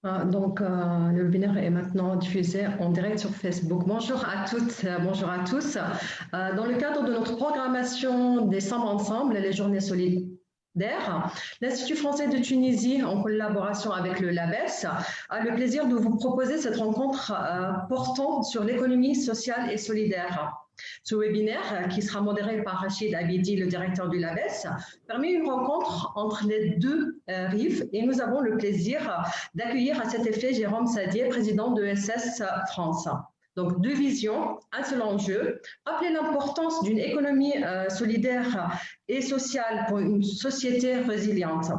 Le webinaire est maintenant diffusé en direct sur Facebook. Bonjour à toutes, bonjour à tous. Dans le cadre de notre programmation Décembre Ensemble, les journées solidaires, l'Institut français de Tunisie, en collaboration avec le LABES, a le plaisir de vous proposer cette rencontre portant sur l'économie sociale et solidaire. Ce webinaire, qui sera modéré par Rachid Abidi, le directeur du LABES, permet une rencontre entre les deux rives et nous avons le plaisir d'accueillir à cet effet Jérôme Sadier, président de ESS France. Donc, deux visions, un seul enjeu, rappeler l'importance d'une économie solidaire et sociale pour une société résiliente.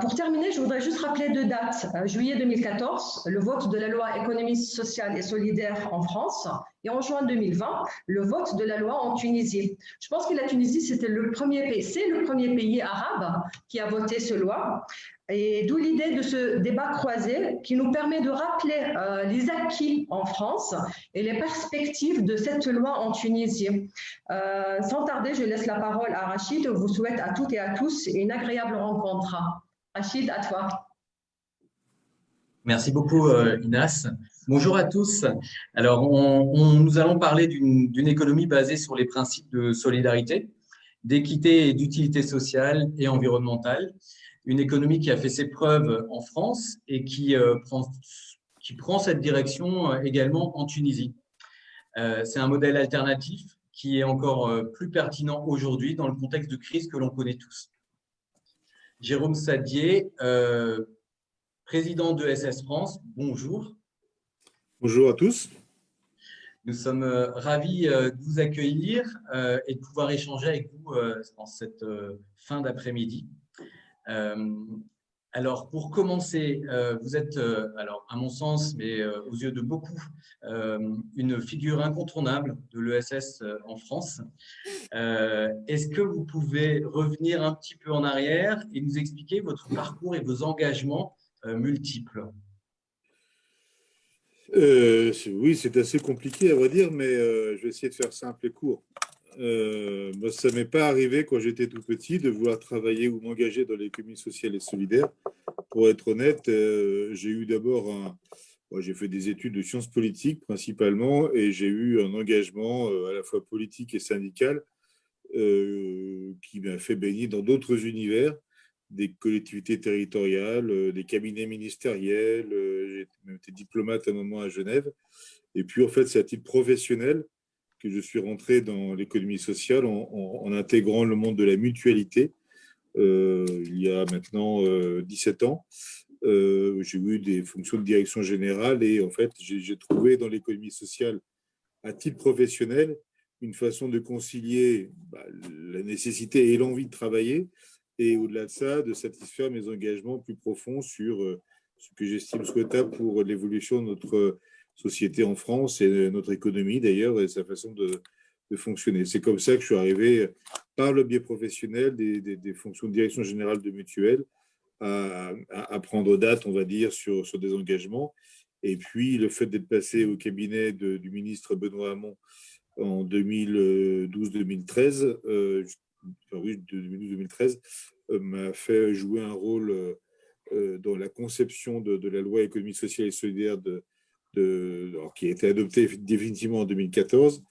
Pour terminer, je voudrais juste rappeler deux dates. Juillet 2014, le vote de la loi économie sociale et solidaire en France, et en juin 2020, le vote de la loi en Tunisie. Je pense que la Tunisie, c'est le premier pays arabe qui a voté cette loi. Et d'où l'idée de ce débat croisé qui nous permet de rappeler les acquis en France et les perspectives de cette loi en Tunisie. Sans tarder, je laisse la parole à Rachid. Je vous souhaite à toutes et à tous une agréable rencontre. Rachid, à toi. Merci beaucoup, Inas. Bonjour à tous. Alors, nous allons parler d'une économie basée sur les principes de solidarité, d'équité et d'utilité sociale et environnementale. Une économie qui a fait ses preuves en France et qui prend cette direction également en Tunisie. C'est un modèle alternatif qui est encore plus pertinent aujourd'hui dans le contexte de crise que l'on connaît tous. Jérôme Sadier, président de ESS France, bonjour. Bonjour à tous. Nous sommes ravis de vous accueillir et de pouvoir échanger avec vous en cette fin d'après-midi. Alors, pour commencer, vous êtes, alors à mon sens, mais aux yeux de beaucoup, une figure incontournable de l'ESS en France. Est-ce que vous pouvez revenir un petit peu en arrière et nous expliquer votre parcours et vos engagements multiples? Oui, c'est assez compliqué à vrai dire, mais je vais essayer de faire simple et court. Moi, ça ne m'est pas arrivé quand j'étais tout petit de vouloir travailler ou m'engager dans l'économie sociale et solidaire. Pour être honnête, j'ai eu d'abord j'ai fait des études de sciences politiques principalement et j'ai eu un engagement à la fois politique et syndical qui m'a fait baigner dans d'autres univers, des collectivités territoriales, des cabinets ministériels. J'ai même été diplomate à un moment à Genève. Et puis, en fait, c'est à titre professionnel que je suis rentré dans l'économie sociale en intégrant le monde de la mutualité il y a maintenant 17 ans. J'ai eu des fonctions de direction générale et en fait, j'ai trouvé dans l'économie sociale, à titre professionnel, une façon de concilier la nécessité et l'envie de travailler et au-delà de ça, de satisfaire mes engagements plus profonds sur ce que j'estime souhaitable pour l'évolution de notre société en France et notre économie d'ailleurs et sa façon de fonctionner. C'est comme ça que je suis arrivé par le biais professionnel des fonctions de direction générale de mutuelle à prendre date, on va dire, sur des engagements. Et puis, le fait d'être passé au cabinet du ministre Benoît Hamon en 2012-2013, oui, 2012-2013, m'a fait jouer un rôle dans la conception de la loi économie sociale et solidaire qui a été adoptée définitivement en 2014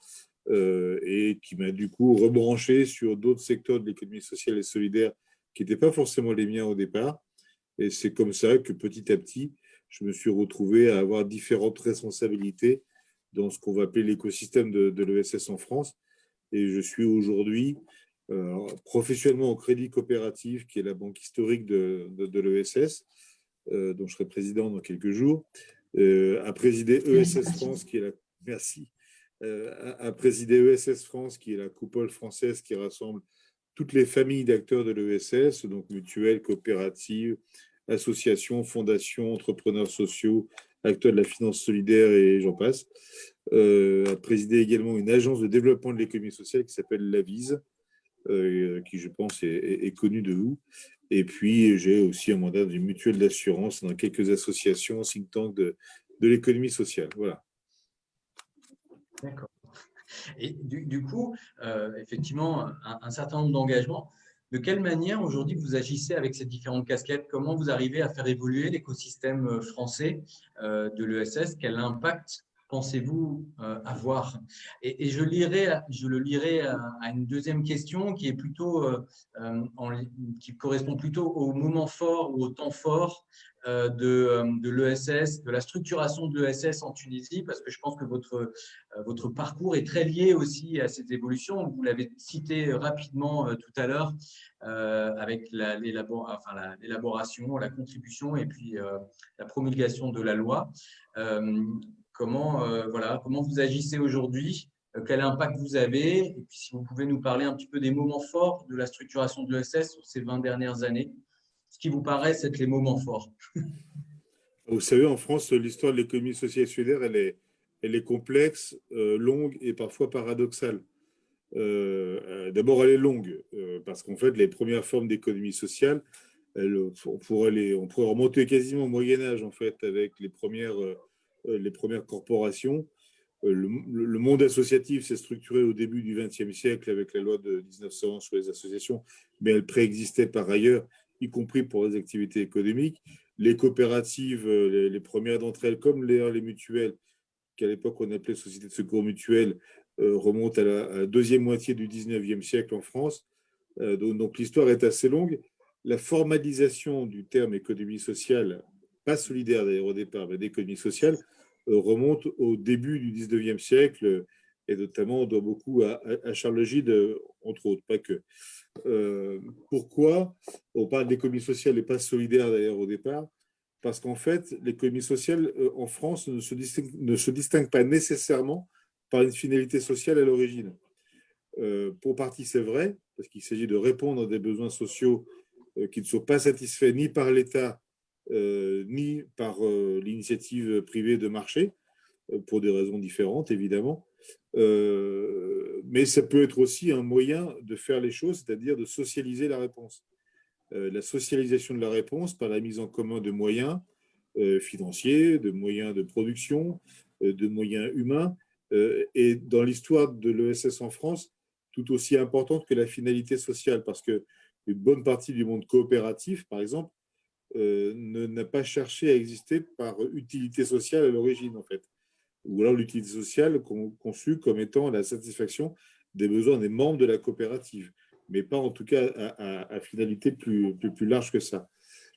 et qui m'a du coup rebranché sur d'autres secteurs de l'économie sociale et solidaire qui n'étaient pas forcément les miens au départ. Et c'est comme ça que petit à petit, je me suis retrouvé à avoir différentes responsabilités dans ce qu'on va appeler l'écosystème de l'ESS en France. Et je suis aujourd'hui professionnellement au Crédit Coopératif, qui est la banque historique de l'ESS, dont je serai président dans quelques jours, à présider ESS France, qui est la... Merci. À présider ESS France, qui est la coupole française qui rassemble toutes les familles d'acteurs de l'ESS, donc mutuelles, coopératives, associations, fondations, entrepreneurs sociaux, acteurs de la finance solidaire et j'en passe. A présidé également une agence de développement de l'économie sociale qui s'appelle l'Avise, qui je pense est connue de vous. Et puis j'ai aussi un mandat d'une mutuelle d'assurance dans quelques associations, think tank de l'économie sociale. Voilà. D'accord. Et du coup, effectivement, un certain nombre d'engagements. De quelle manière aujourd'hui vous agissez avec ces différentes casquettes? Comment vous arrivez à faire évoluer l'écosystème français de l'ESS? Quel impact pensez-vous avoir? Et je le lirai à une deuxième question qui est plutôt qui correspond plutôt au moment fort ou au temps fort de l'ESS, de la structuration de l'ESS en Tunisie, parce que je pense que votre parcours est très lié aussi à cette évolution. Vous l'avez cité rapidement tout à l'heure avec l'élaboration, la contribution et puis la promulgation de la loi. Comment vous agissez aujourd'hui? Quel impact vous avez? Et puis si vous pouvez nous parler un petit peu des moments forts de la structuration de l'ESS sur ces 20 dernières années, ce qui vous paraît être les moments forts. Vous savez, en France, l'histoire de l'économie sociale et solidaire, elle est complexe, longue et parfois paradoxale. D'abord, elle est longue, parce qu'en fait, les premières formes d'économie sociale, on pourrait remonter quasiment au Moyen-Âge, en fait, avec les premières corporations. Le monde associatif s'est structuré au début du XXe siècle avec la loi de 1901 sur les associations, mais elle préexistait par ailleurs, y compris pour les activités économiques. Les coopératives, les premières d'entre elles, comme les mutuelles, qu'à l'époque on appelait sociétés de secours mutuels, remontent à la deuxième moitié du XIXe siècle en France. Donc l'histoire est assez longue. La formalisation du terme économie sociale, pas solidaire d'ailleurs au départ, mais d'économie sociale, remonte au début du XIXe siècle, et notamment on doit beaucoup à Charles Gide, entre autres, pas que. Pourquoi on parle d'économie sociale et pas solidaire d'ailleurs au départ? Parce qu'en fait, l'économie sociale en France ne se distingue pas nécessairement par une finalité sociale à l'origine. Pour partie, c'est vrai, parce qu'il s'agit de répondre à des besoins sociaux qui ne sont pas satisfaits ni par l'État, ni par l'initiative privée de marché, pour des raisons différentes, évidemment. Mais ça peut être aussi un moyen de faire les choses, c'est-à-dire de socialiser la réponse. La socialisation de la réponse par la mise en commun de moyens financiers, de moyens de production, de moyens humains, et dans l'histoire de l'ESS en France, tout aussi importante que la finalité sociale, parce qu'une bonne partie du monde coopératif, par exemple, n'a pas cherché à exister par utilité sociale à l'origine, en fait. Ou alors l'utilité sociale conçue comme étant la satisfaction des besoins des membres de la coopérative, mais pas en tout cas à finalité plus large que ça.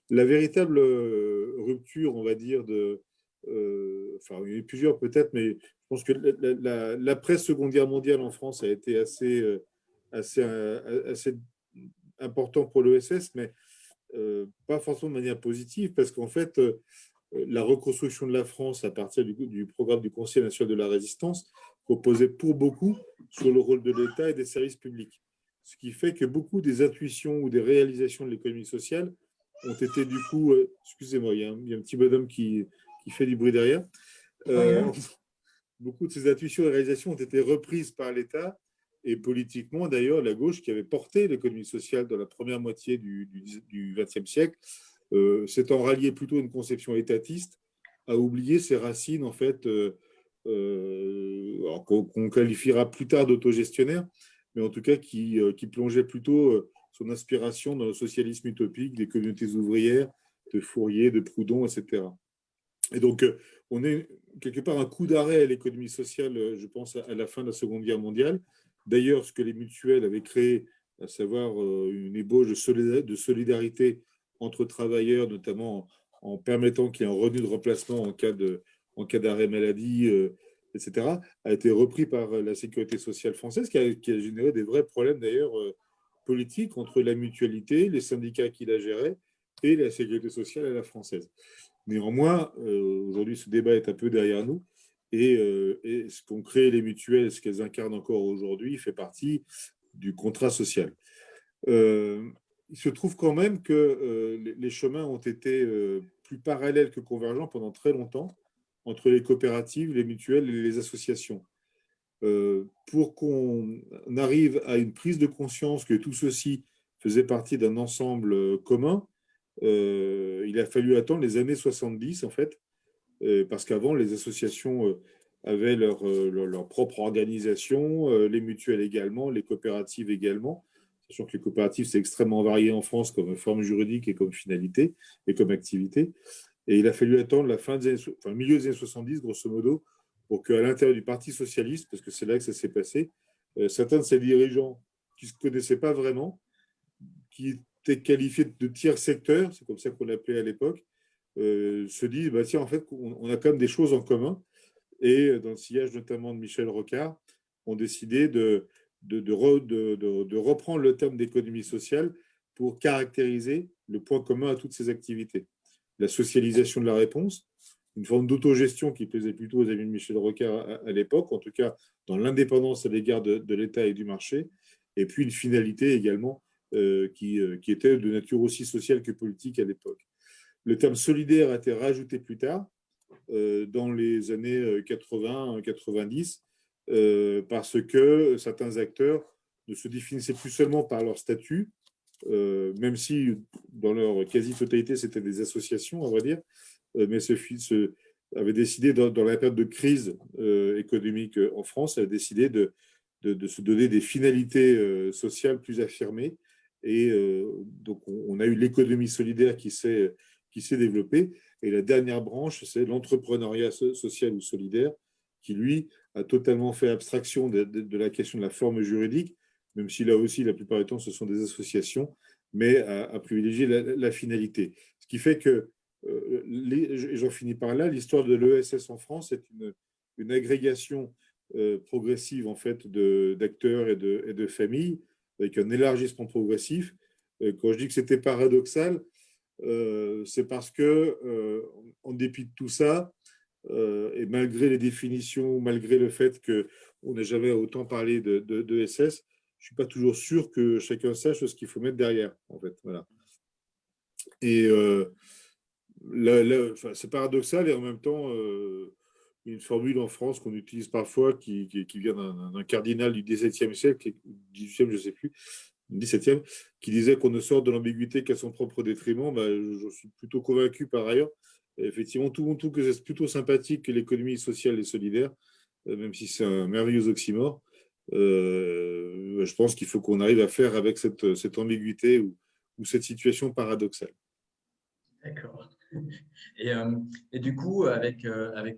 La véritable rupture, on va dire, enfin, il y en a plusieurs peut-être, mais je pense que l'après-Seconde Guerre mondiale en France a été assez important pour l'ESS, mais pas forcément de manière positive, parce qu'en fait, la reconstruction de la France à partir du programme du Conseil national de la résistance reposait pour beaucoup sur le rôle de l'État et des services publics. Ce qui fait que beaucoup des intuitions ou des réalisations de l'économie sociale ont été du coup, excusez-moi, il y a un petit bonhomme qui fait du bruit derrière. Beaucoup de ces intuitions et réalisations ont été reprises par l'État et politiquement, d'ailleurs, la gauche qui avait porté l'économie sociale dans la première moitié du XXe siècle s'étant rallié plutôt à une conception étatiste, a oublié ses racines, en fait, qu'on qualifiera plus tard d'autogestionnaire, mais en tout cas qui plongeait plutôt son inspiration dans le socialisme utopique des communautés ouvrières, de Fourier, de Proudhon, etc. Et donc, on est quelque part un coup d'arrêt à l'économie sociale, je pense, à la fin de la Seconde Guerre mondiale. D'ailleurs, ce que les mutuelles avaient créé, à savoir une ébauche de solidarité entre travailleurs, notamment en permettant qu'il y ait un revenu de remplacement en cas d'arrêt maladie, etc., a été repris par la sécurité sociale française, qui a généré des vrais problèmes d'ailleurs politiques entre la mutualité, les syndicats qui la géraient et la sécurité sociale à la française. Néanmoins, aujourd'hui, ce débat est un peu derrière nous. Et ce qu'ont créé les mutuelles, ce qu'elles incarnent encore aujourd'hui, fait partie du contrat social. Il se trouve quand même que les chemins ont été plus parallèles que convergents pendant très longtemps entre les coopératives, les mutuelles et les associations. Pour qu'on arrive à une prise de conscience que tout ceci faisait partie d'un ensemble commun, il a fallu attendre les années 70, en fait, parce qu'avant, les associations avaient leur propre organisation, les mutuelles également, les coopératives également. sachant que les coopératives, c'est extrêmement varié en France comme forme juridique et comme finalité et comme activité. Et il a fallu attendre la milieu des années 70, grosso modo, pour qu'à l'intérieur du Parti socialiste, parce que c'est là que ça s'est passé, certains de ses dirigeants qui ne se connaissaient pas vraiment, qui étaient qualifiés de tiers secteur, c'est comme ça qu'on l'appelait à l'époque, se disent, bah, tiens, en fait, on a quand même des choses en commun. Et dans le sillage notamment de Michel Rocard, ont décidé de reprendre le terme d'économie sociale pour caractériser le point commun à toutes ces activités. La socialisation de la réponse, une forme d'autogestion qui plaisait plutôt aux amis de Michel Rocard à l'époque, en tout cas dans l'indépendance à l'égard de l'État et du marché, et puis une finalité également qui était de nature aussi sociale que politique à l'époque. Le terme solidaire a été rajouté plus tard, dans les années 80-90, parce que certains acteurs ne se définissaient plus seulement par leur statut, même si dans leur quasi-totalité c'était des associations, à vrai dire, mais avait décidé dans la période de crise économique en France, avait décidé de se donner des finalités sociales plus affirmées. Et donc on a eu l'économie solidaire qui s'est développée. Et la dernière branche, c'est l'entrepreneuriat social ou solidaire, qui, lui, a totalement fait abstraction de la question de la forme juridique, même si là aussi, la plupart du temps, ce sont des associations, mais a privilégié la finalité. Ce qui fait que, et j'en finis par là, l'histoire de l'ESS en France est une agrégation progressive, en fait, d'acteurs et de familles, avec un élargissement progressif. Quand je dis que c'était paradoxal, c'est parce que, en dépit de tout ça, et malgré les définitions, malgré le fait qu'on n'a jamais autant parlé de SS, je ne suis pas toujours sûr que chacun sache ce qu'il faut mettre derrière, en fait. Voilà. Et enfin, c'est paradoxal et en même temps, une formule en France qu'on utilise parfois qui vient d'un cardinal du XVIIe siècle, XVIIIe, je ne sais plus, 17e, qui disait qu'on ne sort de l'ambiguïté qu'à son propre détriment. Bah, je suis plutôt convaincu par ailleurs. Et effectivement, tout le monde trouve que c'est plutôt sympathique que l'économie sociale et solidaire, même si c'est un merveilleux oxymore. Je pense qu'il faut qu'on arrive à faire avec cette ambiguïté ou cette situation paradoxale. D'accord. Et du coup, avec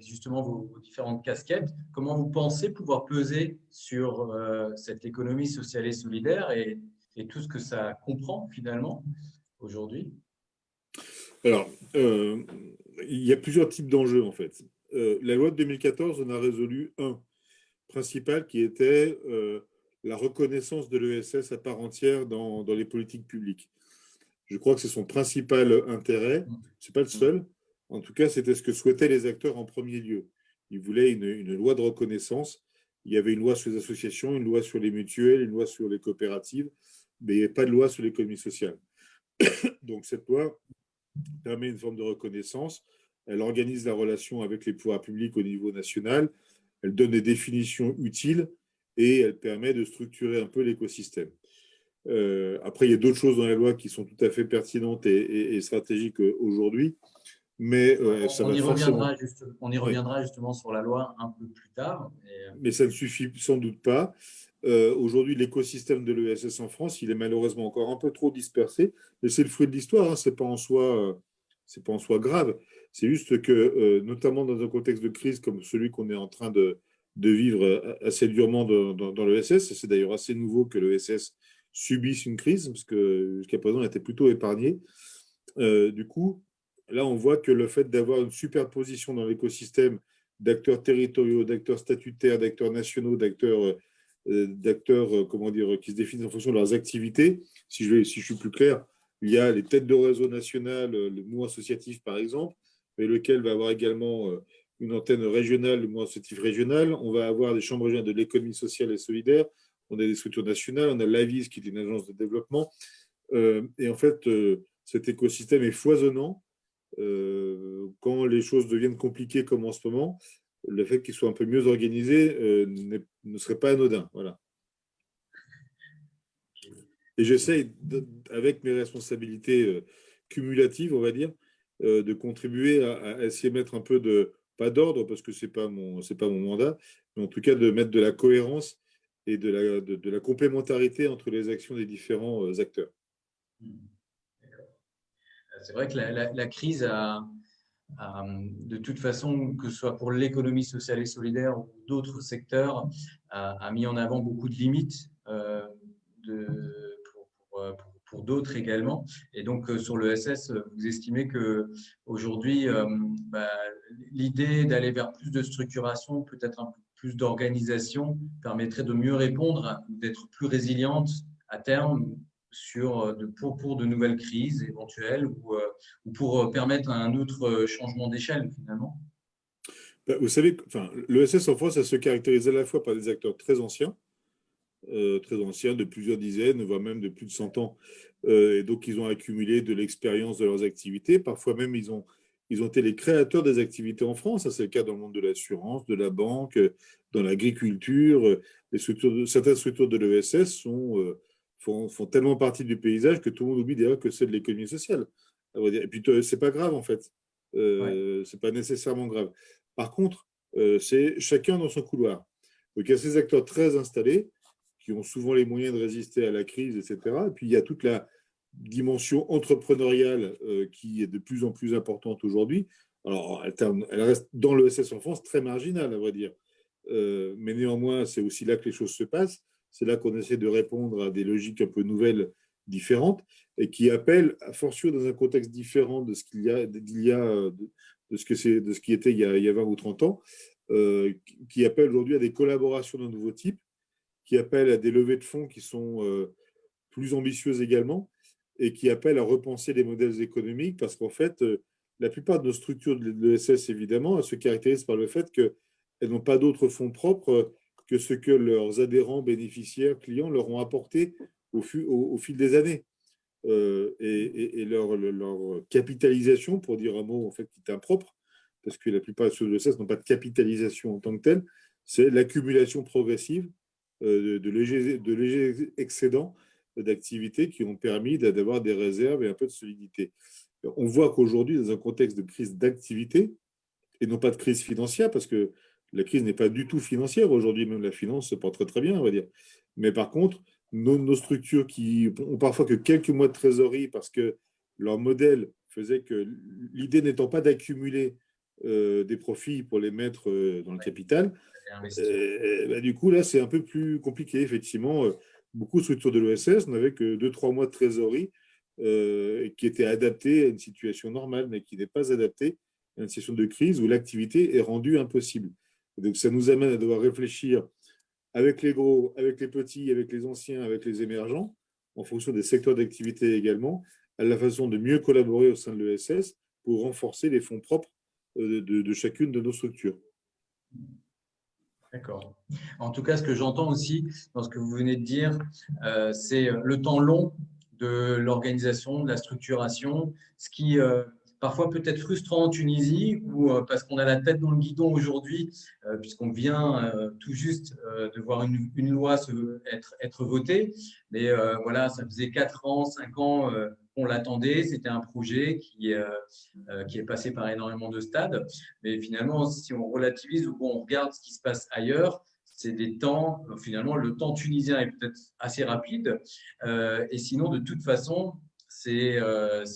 justement vos différentes casquettes, comment vous pensez pouvoir peser sur cette économie sociale et solidaire et tout ce que ça comprend finalement aujourd'hui? Alors, il y a plusieurs types d'enjeux en fait. La loi de 2014 en a résolu un principal qui était la reconnaissance de l'ESS à part entière dans les politiques publiques. Je crois que c'est son principal intérêt. Ce n'est pas le seul. En tout cas, c'était ce que souhaitaient les acteurs en premier lieu. Ils voulaient une loi de reconnaissance. Il y avait une loi sur les associations, une loi sur les mutuelles, une loi sur les coopératives, mais il n'y avait pas de loi sur l'économie sociale. Donc cette loi permet une forme de reconnaissance. Elle organise la relation avec les pouvoirs publics au niveau national. Elle donne des définitions utiles et elle permet de structurer un peu l'écosystème. Après, il y a d'autres choses dans la loi qui sont tout à fait pertinentes et stratégiques aujourd'hui, mais ça va forcément… On y reviendra justement sur la loi un peu plus tard. Mais ça ne suffit sans doute pas. Aujourd'hui, l'écosystème de l'ESS en France, il est malheureusement encore un peu trop dispersé, mais c'est le fruit de l'histoire, hein. C'est pas en soi grave. C'est juste que, notamment dans un contexte de crise comme celui qu'on est en train de vivre assez durement dans l'ESS, c'est d'ailleurs assez nouveau que l'ESS subisse une crise, parce que jusqu'à présent, elle était plutôt épargnée. Du coup, là, on voit que le fait d'avoir une superposition dans l'écosystème d'acteurs territoriaux, d'acteurs statutaires, d'acteurs nationaux, d'acteurs comment dire, qui se définissent en fonction de leurs activités. Si je suis plus clair, il y a les têtes de réseau national, le mouvement associatif par exemple, mais lequel va avoir également une antenne régionale, le mouvement associatif régional. On va avoir des chambres régionales de l'économie sociale et solidaire. On a des structures nationales. On a l'AVIS qui est une agence de développement. Et en fait, cet écosystème est foisonnant. Quand les choses deviennent compliquées comme en ce moment, le fait qu'il soit un peu mieux organisé ne serait pas anodin. Voilà. Et j'essaye, avec mes responsabilités cumulatives, on va dire, de contribuer à essayer de mettre un peu pas d'ordre, parce que ce n'est pas mon mandat, mais en tout cas de mettre de la cohérence et de la complémentarité entre les actions des différents acteurs. C'est vrai que la crise de toute façon, que ce soit pour l'économie sociale et solidaire ou d'autres secteurs, a mis en avant beaucoup de limites pour d'autres également. Et donc, sur l'ESS, vous estimez qu'aujourd'hui, l'idée d'aller vers plus de structuration, peut-être un peu plus d'organisation, permettrait de mieux répondre, d'être plus résiliente à terme pour de nouvelles crises éventuelles ou pour permettre un autre changement d'échelle finalement? Vous savez, l'ESS en France, ça se caractérise à la fois par des acteurs très anciens, de plusieurs dizaines, voire même de plus de 100 ans. Et donc, ils ont accumulé de l'expérience de leurs activités. Parfois même, ils ont été les créateurs des activités en France. Ça, c'est le cas dans le monde de l'assurance, de la banque, dans l'agriculture. Certaines structures de l'ESS font tellement partie du paysage que tout le monde oublie d'ailleurs que c'est de l'économie sociale. Et puis, c'est pas grave, en fait. C'est pas nécessairement grave. Par contre, c'est chacun dans son couloir. Donc, il y a ces acteurs très installés qui ont souvent les moyens de résister à la crise, etc. Et puis, il y a toute la dimension entrepreneuriale qui est de plus en plus importante aujourd'hui. Alors, elle reste dans l'ESS en France très marginale, à vrai dire. Mais néanmoins, c'est aussi là que les choses se passent. C'est là qu'on essaie de répondre à des logiques un peu nouvelles, différentes, et qui appellent, à fortiori dans un contexte différent de ce ce qui était il y a 20 ou 30 ans, qui appellent aujourd'hui à des collaborations d'un nouveau type, qui appellent à des levées de fonds qui sont plus ambitieuses également, et qui appellent à repenser les modèles économiques, parce qu'en fait, la plupart de nos structures de l'ESS, évidemment, elles se caractérisent par le fait qu'elles n'ont pas d'autres fonds propres que ce que leurs adhérents, bénéficiaires, clients leur ont apporté au fil des années. Et leur capitalisation, pour dire un mot en fait, qui est impropre, parce que la plupart de ceux de l'ESS n'ont pas de capitalisation en tant que telle, c'est l'accumulation progressive de légers excédents d'activités qui ont permis d'avoir des réserves et un peu de solidité. On voit qu'aujourd'hui, dans un contexte de crise d'activité, et non pas de crise financière, parce que la crise n'est pas du tout financière. Aujourd'hui, même la finance se porte très, très bien, on va dire. Mais par contre, nos structures qui ont parfois que quelques mois de trésorerie parce que leur modèle faisait que l'idée n'étant pas d'accumuler des profits pour les mettre dans le capital, du coup, là, c'est un peu plus compliqué, effectivement. Beaucoup de structures de l'ESS n'avaient que 2-3 mois de trésorerie qui étaient adaptées à une situation normale, mais qui n'est pas adaptée à une situation de crise où l'activité est rendue impossible. Et donc, ça nous amène à devoir réfléchir avec les gros, avec les petits, avec les anciens, avec les émergents, en fonction des secteurs d'activité également, à la façon de mieux collaborer au sein de l'ESS pour renforcer les fonds propres de chacune de nos structures. D'accord. En tout cas, ce que j'entends aussi dans ce que vous venez de dire, c'est le temps long de l'organisation, de la structuration, ce qui parfois peut être frustrant en Tunisie, parce qu'on a la tête dans le guidon aujourd'hui, puisqu'on vient tout juste de voir une loi être votée. Mais voilà, ça faisait 4 ans, 5 ans qu'on l'attendait. C'était un projet qui est passé par énormément de stades. Mais finalement, si on relativise ou on regarde ce qui se passe ailleurs, c'est des temps, finalement, le temps tunisien est peut-être assez rapide. Et sinon, de toute façon, c'est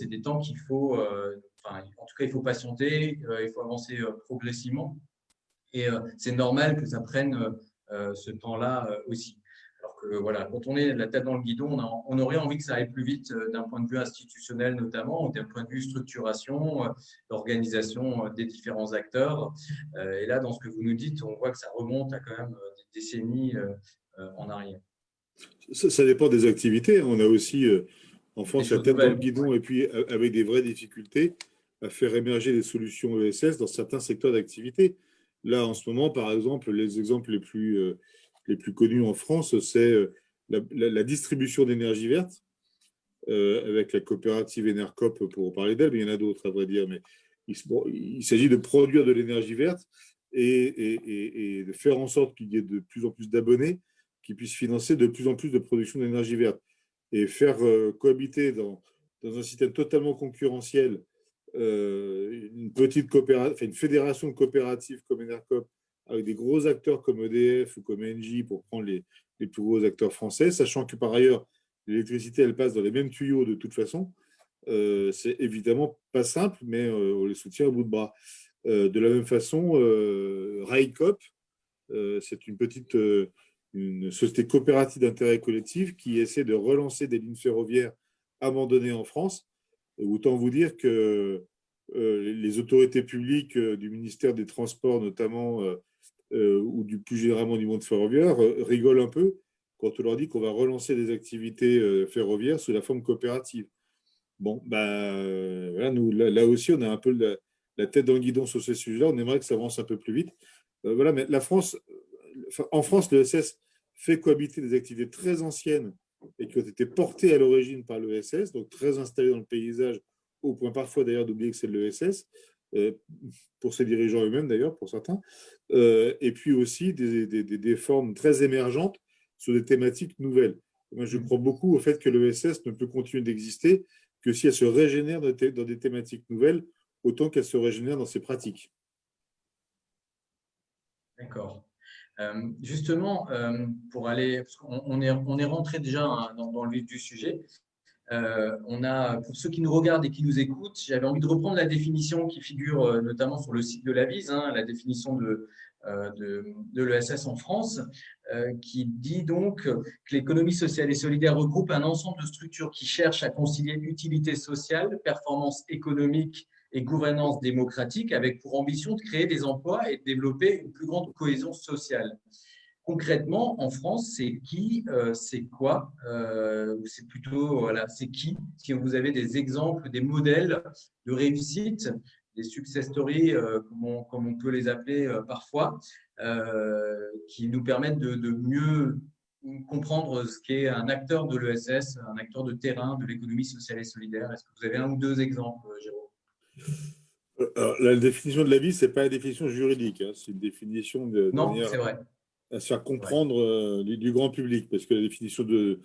des temps qu'il faut, en tout cas, il faut patienter, il faut avancer progressivement. Et c'est normal que ça prenne ce temps-là aussi. Alors que voilà, quand on est la tête dans le guidon, on aurait envie que ça aille plus vite d'un point de vue institutionnel notamment, ou d'un point de vue structuration, organisation des différents acteurs. Et là, dans ce que vous nous dites, on voit que ça remonte à quand même des décennies en arrière. Ça dépend des activités. On a aussi en France la tête dans le guidon et puis avec des vraies difficultés à faire émerger des solutions ESS dans certains secteurs d'activité. Là, en ce moment, par exemple, les exemples les plus connus en France, c'est la distribution d'énergie verte avec la coopérative Enercop pour parler d'elle, mais il y en a d'autres à vrai dire. Mais il s'agit de produire de l'énergie verte et de faire en sorte qu'il y ait de plus en plus d'abonnés qui puissent financer de plus en plus de production d'énergie verte et faire cohabiter dans un système totalement concurrentiel une petite coopérative, une fédération de coopératives comme Enercop avec des gros acteurs comme EDF ou comme Engie, pour prendre les plus gros acteurs français, sachant que par ailleurs, l'électricité, elle passe dans les mêmes tuyaux de toute façon. C'est évidemment pas simple, mais on les soutient à bout de bras. De la même façon, Railcoop, c'est une société coopérative d'intérêt collectif qui essaie de relancer des lignes ferroviaires abandonnées en France. Et autant vous dire que les autorités publiques du ministère des Transports, notamment, ou plus généralement du monde ferroviaire, rigolent un peu quand on leur dit qu'on va relancer des activités ferroviaires sous la forme coopérative. Bon, voilà, nous, là aussi, on a un peu la tête dans le guidon sur ce sujet-là. On aimerait que ça avance un peu plus vite. Voilà, mais en France, l'ESS fait cohabiter des activités très anciennes et qui ont été portées à l'origine par l'ESS, donc très installées dans le paysage, au point parfois d'ailleurs d'oublier que c'est de l'ESS, pour ses dirigeants eux-mêmes d'ailleurs, pour certains, et puis aussi des formes très émergentes sur des thématiques nouvelles. Moi, je crois beaucoup au fait que l'ESS ne peut continuer d'exister que si elle se régénère dans des thématiques nouvelles, autant qu'elle se régénère dans ses pratiques. D'accord. Justement, pour aller, parce qu'on est rentré déjà dans le vif du sujet. Pour ceux qui nous regardent et qui nous écoutent, j'avais envie de reprendre la définition qui figure notamment sur le site de l'AVIS, la définition de l'ESS en France, qui dit donc que l'économie sociale et solidaire regroupe un ensemble de structures qui cherchent à concilier utilité sociale, performance économique et gouvernance démocratique, avec pour ambition de créer des emplois et de développer une plus grande cohésion sociale. Concrètement, en France, c'est qui, c'est quoi, c'est plutôt, voilà, c'est qui? Si vous avez des exemples, des modèles de réussite, des success stories, comme on peut les appeler parfois, qui nous permettent de mieux comprendre ce qu'est un acteur de l'ESS, un acteur de terrain de l'économie sociale et solidaire. Est-ce que vous avez un ou deux exemples, Jérôme? Alors, la définition de la vie, ce n'est pas la définition juridique, hein, c'est une définition de Non, manière c'est vrai. à se faire comprendre du grand public, parce que la définition de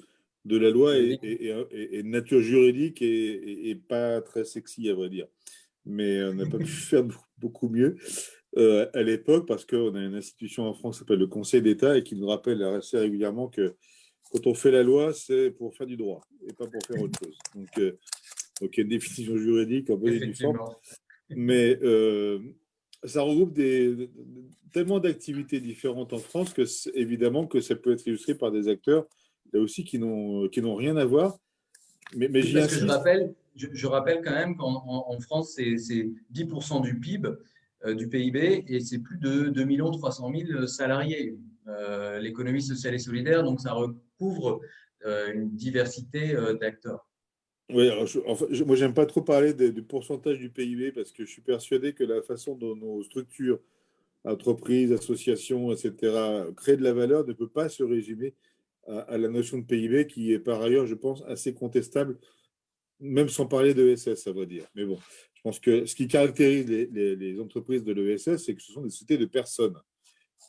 la loi est de nature juridique et pas très sexy, à vrai dire. Mais on n'a pas pu faire beaucoup mieux à l'époque, parce qu'on a une institution en France qui s'appelle le Conseil d'État et qui nous rappelle assez régulièrement que quand on fait la loi, c'est pour faire du droit et pas pour faire autre chose. Donc il y a une définition juridique en bonne et due forme. Mais ça regroupe tellement d'activités différentes en France que évidemment que ça peut être illustré par des acteurs là aussi qui n'ont rien à voir. Mais j'y parce que insiste. je rappelle quand même qu'en France, c'est 10% du PIB, du PIB, et c'est plus de 2 300 000 salariés. L'économie sociale et solidaire, donc ça recouvre une diversité d'acteurs. Oui, alors moi, j'aime pas trop parler du pourcentage du PIB parce que je suis persuadé que la façon dont nos structures, entreprises, associations, etc., créent de la valeur ne peut pas se résumer à la notion de PIB qui est par ailleurs, je pense, assez contestable, même sans parler de l'ESS, à vrai dire. Mais bon, je pense que ce qui caractérise les entreprises de l'ESS, c'est que ce sont des sociétés de personnes,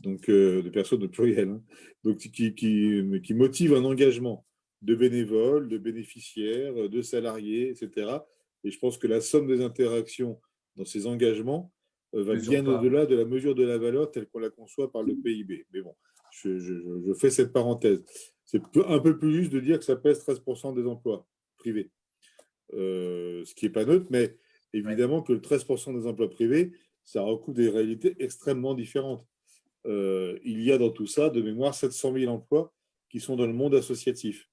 donc de personnes au pluriel, hein, donc qui motivent un engagement de bénévoles, de bénéficiaires, de salariés, etc. Et je pense que la somme des interactions dans ces engagements va bien au-delà de la mesure de la valeur telle qu'on la conçoit par le PIB. Mais bon, je fais cette parenthèse. C'est un peu plus juste de dire que ça pèse 13% des emplois privés, ce qui n'est pas neutre, mais évidemment que le 13% des emplois privés, ça recouvre des réalités extrêmement différentes. Il y a dans tout ça, de mémoire, 700 000 emplois qui sont dans le monde associatif.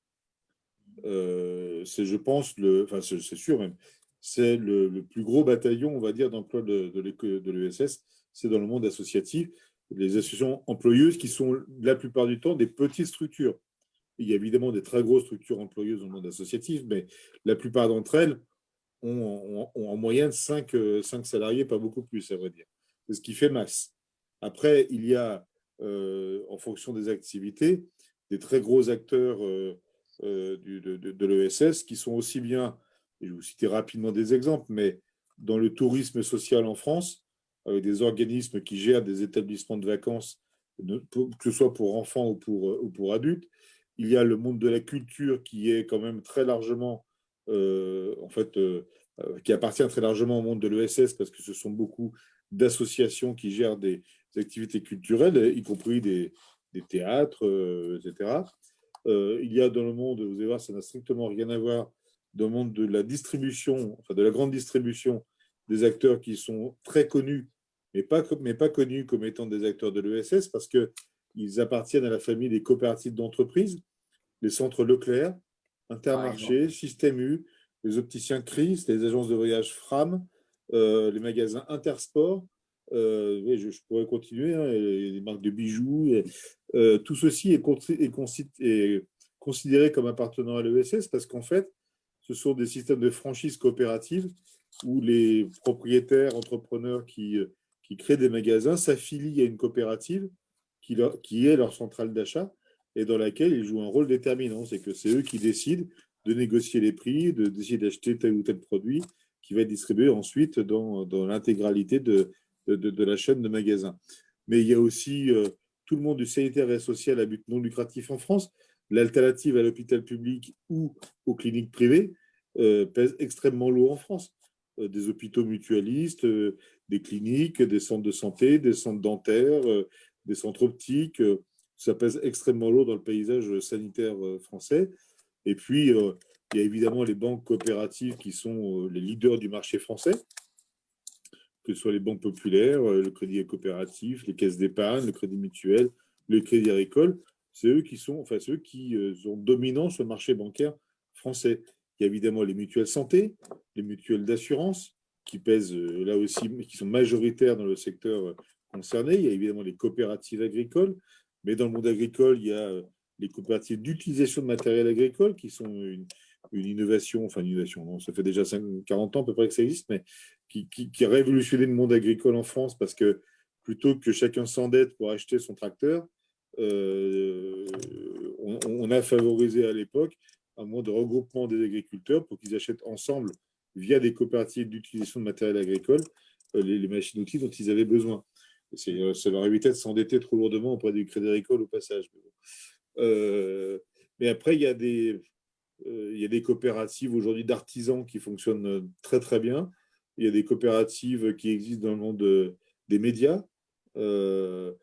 C'est, je pense, c'est sûr même, c'est le plus gros bataillon, on va dire, d'emploi de l'ESS, c'est dans le monde associatif. Les associations employeuses qui sont la plupart du temps des petites structures. Il y a évidemment des très grosses structures employeuses dans le monde associatif, mais la plupart d'entre elles ont en moyenne 5 salariés, pas beaucoup plus, à vrai dire. C'est ce qui fait masse. Après, il y a, en fonction des activités, des très gros acteurs de l'ESS qui sont aussi bien, et je vais vous citer rapidement des exemples, mais dans le tourisme social en France, avec des organismes qui gèrent des établissements de vacances, que ce soit pour enfants ou pour adultes. Il y a le monde de la culture qui est quand même très largement, qui appartient très largement au monde de l'ESS parce que ce sont beaucoup d'associations qui gèrent des activités culturelles, y compris des théâtres, etc. Il y a dans le monde, vous allez voir, ça n'a strictement rien à voir, dans le monde de la distribution, enfin de la grande distribution, des acteurs qui sont très connus, mais pas connus comme étant des acteurs de l'ESS, parce qu'ils appartiennent à la famille des coopératives d'entreprise, les centres Leclerc, Intermarché, Système U, les opticiens Chris, les agences de voyage Fram, les magasins Intersport. Oui, je pourrais continuer, hein, les marques de bijoux. Tout ceci est considéré comme appartenant à l'ESS parce qu'en fait, ce sont des systèmes de franchise coopérative où les propriétaires, entrepreneurs qui créent des magasins s'affilient à une coopérative qui est leur centrale d'achat et dans laquelle ils jouent un rôle déterminant. C'est que c'est eux qui décident de négocier les prix, de décider d'acheter tel ou tel produit qui va être distribué ensuite dans l'intégralité de la chaîne de magasins. Mais il y a aussi tout le monde du sanitaire et social à but non lucratif en France. L'alternative à l'hôpital public ou aux cliniques privées pèse extrêmement lourd en France. Des hôpitaux mutualistes, des cliniques, des centres de santé, des centres dentaires, des centres optiques. Ça pèse extrêmement lourd dans le paysage sanitaire français. Et puis, il y a évidemment les banques coopératives qui sont les leaders du marché français, que ce soit les banques populaires, le crédit coopératif, les caisses d'épargne, le crédit mutuel, le crédit agricole. C'est eux qui sont dominants sur le marché bancaire français. Il y a évidemment les mutuelles santé, les mutuelles d'assurance, qui pèsent là aussi, qui sont majoritaires dans le secteur concerné. Il y a évidemment les coopératives agricoles, mais dans le monde agricole, il y a les coopératives d'utilisation de matériel agricole, qui sont une innovation, non, ça fait déjà 40 ans à peu près que ça existe, mais qui a révolutionné le monde agricole en France, parce que plutôt que chacun s'endette pour acheter son tracteur, on a favorisé à l'époque un mode de regroupement des agriculteurs pour qu'ils achètent ensemble, via des coopératives d'utilisation de matériel agricole, les machines-outils dont ils avaient besoin. Ça leur évitait de s'endetter trop lourdement auprès du crédit agricole au passage. Mais après, il y a des coopératives aujourd'hui d'artisans qui fonctionnent très très bien. Il y a des coopératives qui existent dans le monde des médias ou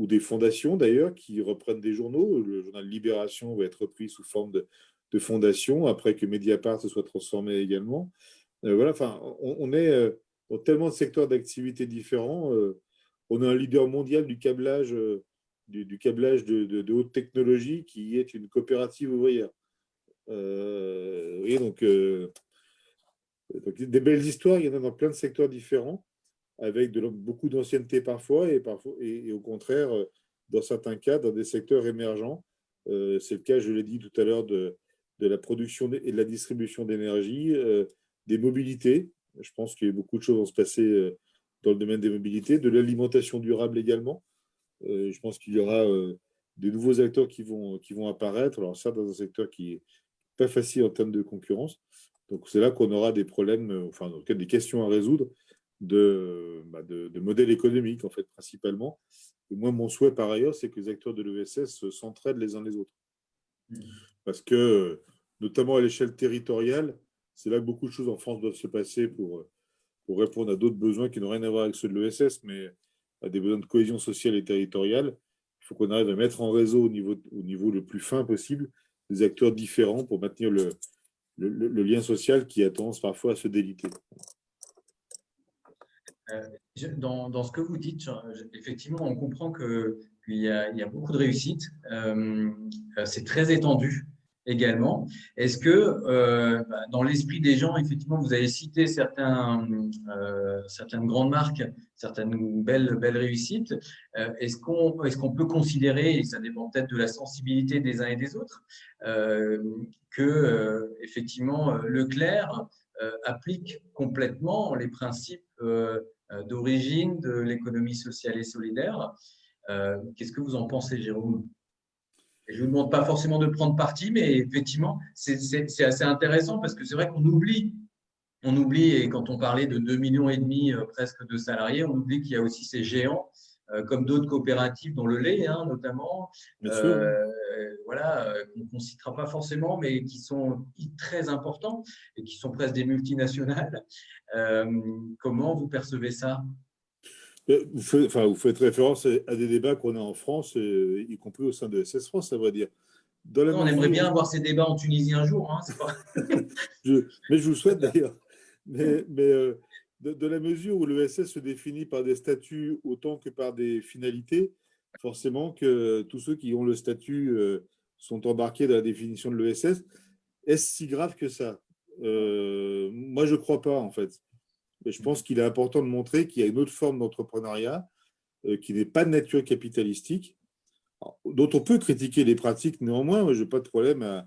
des fondations d'ailleurs qui reprennent des journaux. Le journal Libération va être repris sous forme de fondation après que Mediapart se soit transformé également. Voilà, enfin, on est dans tellement de secteurs d'activité différents. On a un leader mondial du câblage, du câblage de haute technologie qui est une coopérative ouvrière. Donc, des belles histoires, il y en a dans plein de secteurs différents, avec beaucoup d'ancienneté parfois, et au contraire, dans certains cas, dans des secteurs émergents. C'est le cas, je l'ai dit tout à l'heure, de la production et de la distribution d'énergie, des mobilités. Je pense qu'il y a beaucoup de choses vont se passer dans le domaine des mobilités, de l'alimentation durable également. Je pense qu'il y aura des nouveaux acteurs qui vont apparaître. Alors ça, dans un secteur qui n'est pas facile en termes de concurrence. Donc c'est là qu'on aura des problèmes, enfin en tout cas des questions à résoudre de modèle économique en fait principalement. Et moi, mon souhait par ailleurs, c'est que les acteurs de l'ESS s'entraident les uns les autres. Parce que, notamment à l'échelle territoriale, c'est là que beaucoup de choses en France doivent se passer pour répondre à d'autres besoins qui n'ont rien à voir avec ceux de l'ESS, mais à des besoins de cohésion sociale et territoriale. Il faut qu'on arrive à mettre en réseau au niveau le plus fin possible des acteurs différents pour maintenir le lien social qui a tendance parfois à se déliter. Dans ce que vous dites, effectivement, on comprend qu'il y a beaucoup de réussite. C'est très étendu également. Est-ce que dans l'esprit des gens, effectivement, vous avez cité certaines grandes marques, certaines belles réussites. Est-ce qu'on peut considérer, et ça dépend peut-être de la sensibilité des uns et des autres, que effectivement Leclerc applique complètement les principes d'origine de l'économie sociale et solidaire. Qu'est-ce que vous en pensez, Jérôme? Et je ne vous demande pas forcément de prendre parti, mais effectivement, c'est assez intéressant parce que c'est vrai qu'on oublie, et quand on parlait de 2,5 millions presque de salariés, on oublie qu'il y a aussi ces géants comme d'autres coopératives, dont le lait notamment, voilà, qu'on ne citera pas forcément, mais qui sont très importants et qui sont presque des multinationales. Comment vous percevez ça? Vous faites référence à des débats qu'on a en France, y compris au sein de SS France, à vrai dire. Dans la On aimerait mesure bien où, avoir ces débats en Tunisie un jour. Hein, c'est pas... mais je vous le souhaite d'ailleurs, de la mesure où l'ESS se définit par des statuts autant que par des finalités, forcément que tous ceux qui ont le statut sont embarqués dans la définition de l'ESS. Est-ce si grave que ça? Moi, je ne crois pas, en fait. Mais je pense qu'il est important de montrer qu'il y a une autre forme d'entrepreneuriat qui n'est pas de nature capitalistique, dont on peut critiquer les pratiques néanmoins. Moi, je n'ai pas de problème à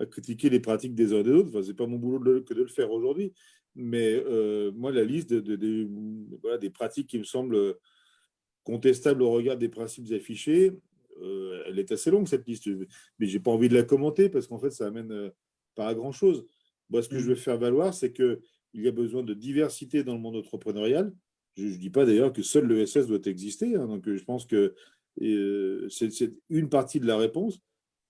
critiquer les pratiques des uns et des autres. Enfin, ce n'est pas mon boulot que de le faire aujourd'hui. Mais moi, la liste voilà, des pratiques qui me semblent contestables au regard des principes affichés, elle est assez longue, cette liste. Mais je n'ai pas envie de la commenter parce qu'en fait, ça amène pas à grand-chose. Moi, ce que je veux faire valoir, c'est qu'il y a besoin de diversité dans le monde entrepreneurial. Je ne dis pas d'ailleurs que seul l'ESS doit exister. Hein, donc, je pense que c'est une partie de la réponse